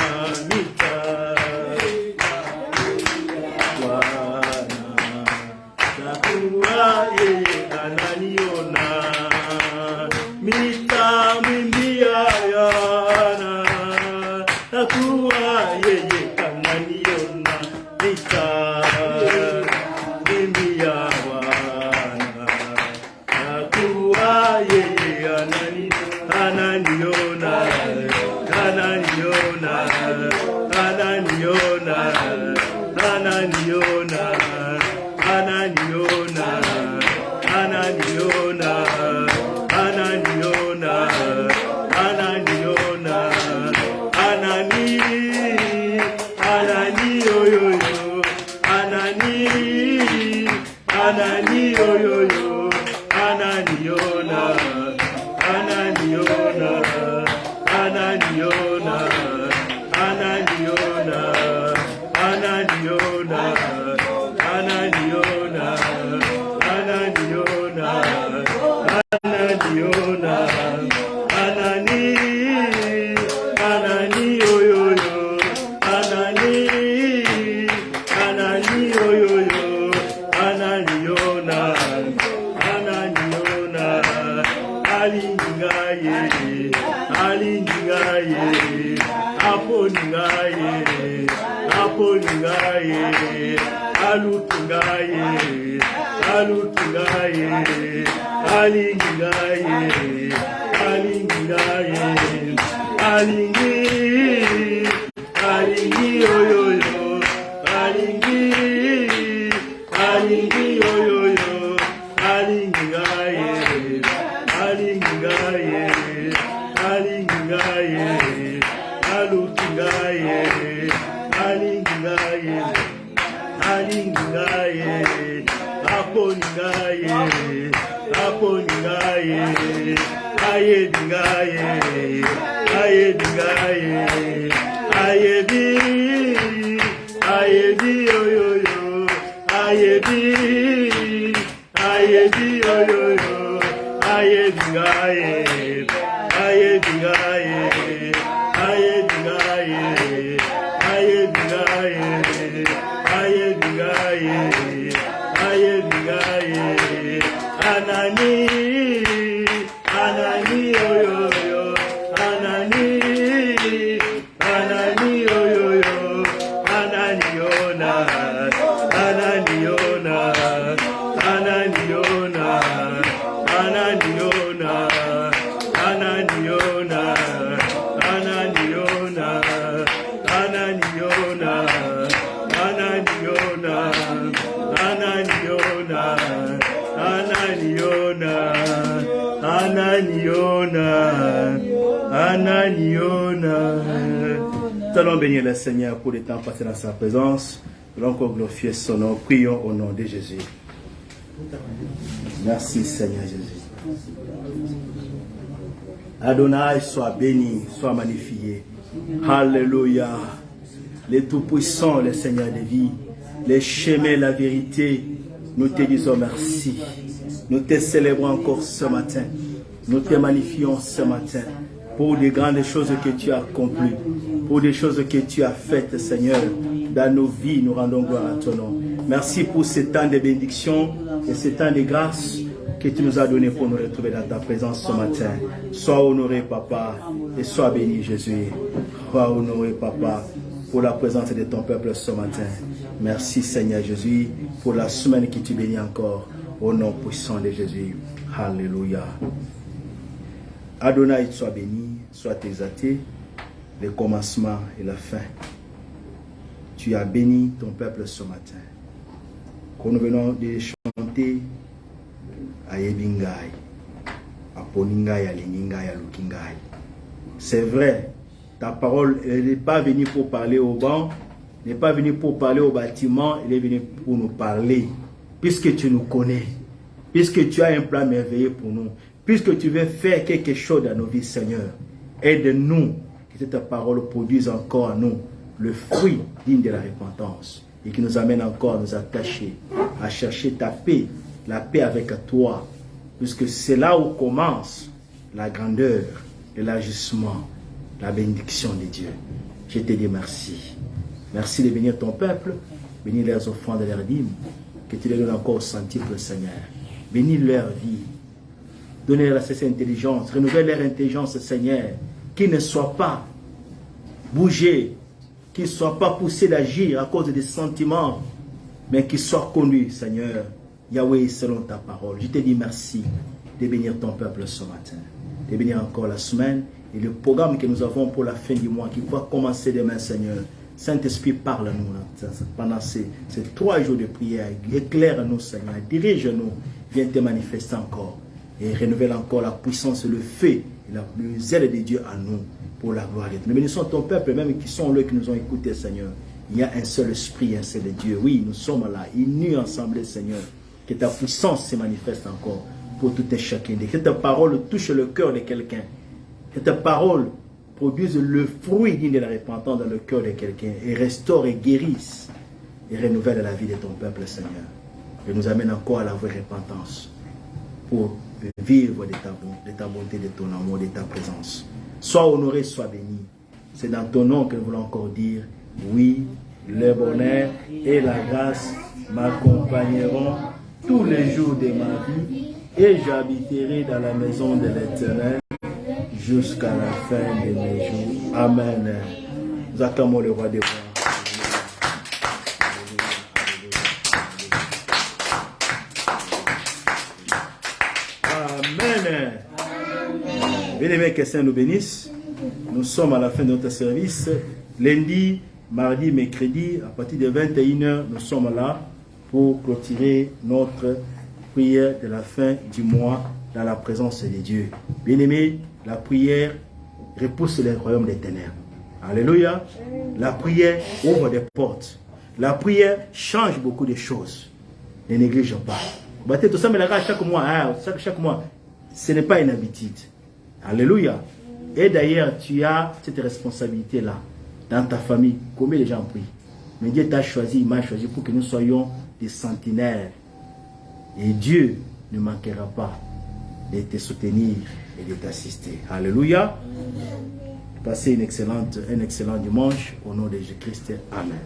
Nous allons bénir le Seigneur pour le temps passé dans sa présence. Nous allons encore glorifier son nom. Prions au nom de Jésus. Merci Seigneur Jésus. Adonai soit béni, soit magnifié. Alléluia. Les tout-puissants, le Seigneur des vies, les chemins, la vérité, nous te disons merci. Nous te célébrons encore ce matin. Nous te magnifions ce matin pour les grandes choses que tu as accomplies, pour des choses que tu as faites, Seigneur. Dans nos vies, nous rendons gloire à ton nom. Merci pour ce temps de bénédiction et ce temps de grâce que tu nous as donné pour nous retrouver dans ta présence ce matin. Sois honoré, Papa, et sois béni, Jésus. Sois honoré, Papa, pour la présence de ton peuple ce matin. Merci, Seigneur Jésus, pour la semaine que tu bénis encore. Au nom puissant de Jésus. Alléluia. Adonai, sois béni, sois exalté, le commencement et la fin. Tu as béni ton peuple ce matin. Quand nous venons de chanter à Yebingai, à Poningai, à Leningai, à Lukingai. C'est vrai, ta parole n'est pas venue pour parler au banc, n'est pas venue pour parler au bâtiment, elle est venue pour nous parler. Puisque tu nous connais, puisque tu as un plan merveilleux pour nous, puisque tu veux faire quelque chose dans nos vies, Seigneur, aide-nous que cette parole produise encore en nous le fruit digne de la repentance et qui nous amène encore à nous attacher, à chercher ta paix, la paix avec toi, puisque c'est là où commence la grandeur, l'élargissement, la bénédiction de Dieu. Je te dis merci. Merci de bénir ton peuple, bénir leurs offrandes et leurs dîmes, que tu les donnes encore au centuple, Seigneur. Bénis leur vie. Donnez-leur cette intelligence. Renouvelle leur intelligence, Seigneur. Qu'ils ne soient pas bougés, qu'ils ne soient pas poussés d'agir à cause des sentiments, mais qu'ils soient conduits, Seigneur. Yahweh, selon ta parole. Je te dis merci de bénir ton peuple ce matin. De bénir encore la semaine et le programme que nous avons pour la fin du mois qui va commencer demain, Seigneur. Saint-Esprit, parle-nous pendant ces 3 jours de prière. Éclaire-nous, Seigneur. Dirige-nous. Viens te manifester encore. Et renouvelle encore la puissance, le feu et la zèle de Dieu à nous pour la gloire de Dieu. Nous bénissons ton peuple, même qui sont là, qui nous ont écoutés, Seigneur. Il y a un seul esprit, un seul Dieu. Oui, nous sommes là, unis ensemble, Seigneur. Que ta puissance se manifeste encore pour tout et chacun. Que ta parole touche le cœur de quelqu'un. Que ta parole produise le fruit digne de la repentance dans le cœur de quelqu'un et restaure et guérisse et renouvelle la vie de ton peuple, Seigneur. Et nous amène encore à la vraie repentance pour vivre de ta bonté, de ton amour, de ta présence. Sois honoré, sois béni. C'est dans ton nom que nous voulons encore dire oui, le bonheur et la grâce m'accompagneront tous les jours de ma vie et j'habiterai dans la maison de l'Éternel jusqu'à la fin de mes jours. Amen. Nous acclamons le roi des rois. Amen. Bien-aimés, que Saint nous bénisse. Nous sommes à la fin de notre service. Lundi, mardi, mercredi, à partir de 21h, nous sommes là pour clôturer notre prière de la fin du mois dans la présence de Dieu. Bien-aimés, la prière repousse les royaumes des ténèbres. Alléluia. La prière ouvre des portes. La prière change beaucoup de choses. Ne néglige pas. Battez tout ça, mais chaque mois, ce n'est pas une habitude. Alléluia. Et d'ailleurs, tu as cette responsabilité-là dans ta famille. Combien de gens prient? Mais Dieu t'a choisi, il m'a choisi pour que nous soyons des sentinelles. Et Dieu ne manquera pas de te soutenir et de t'assister. Alléluia. Passez un excellent dimanche au nom de Jésus-Christ. Amen.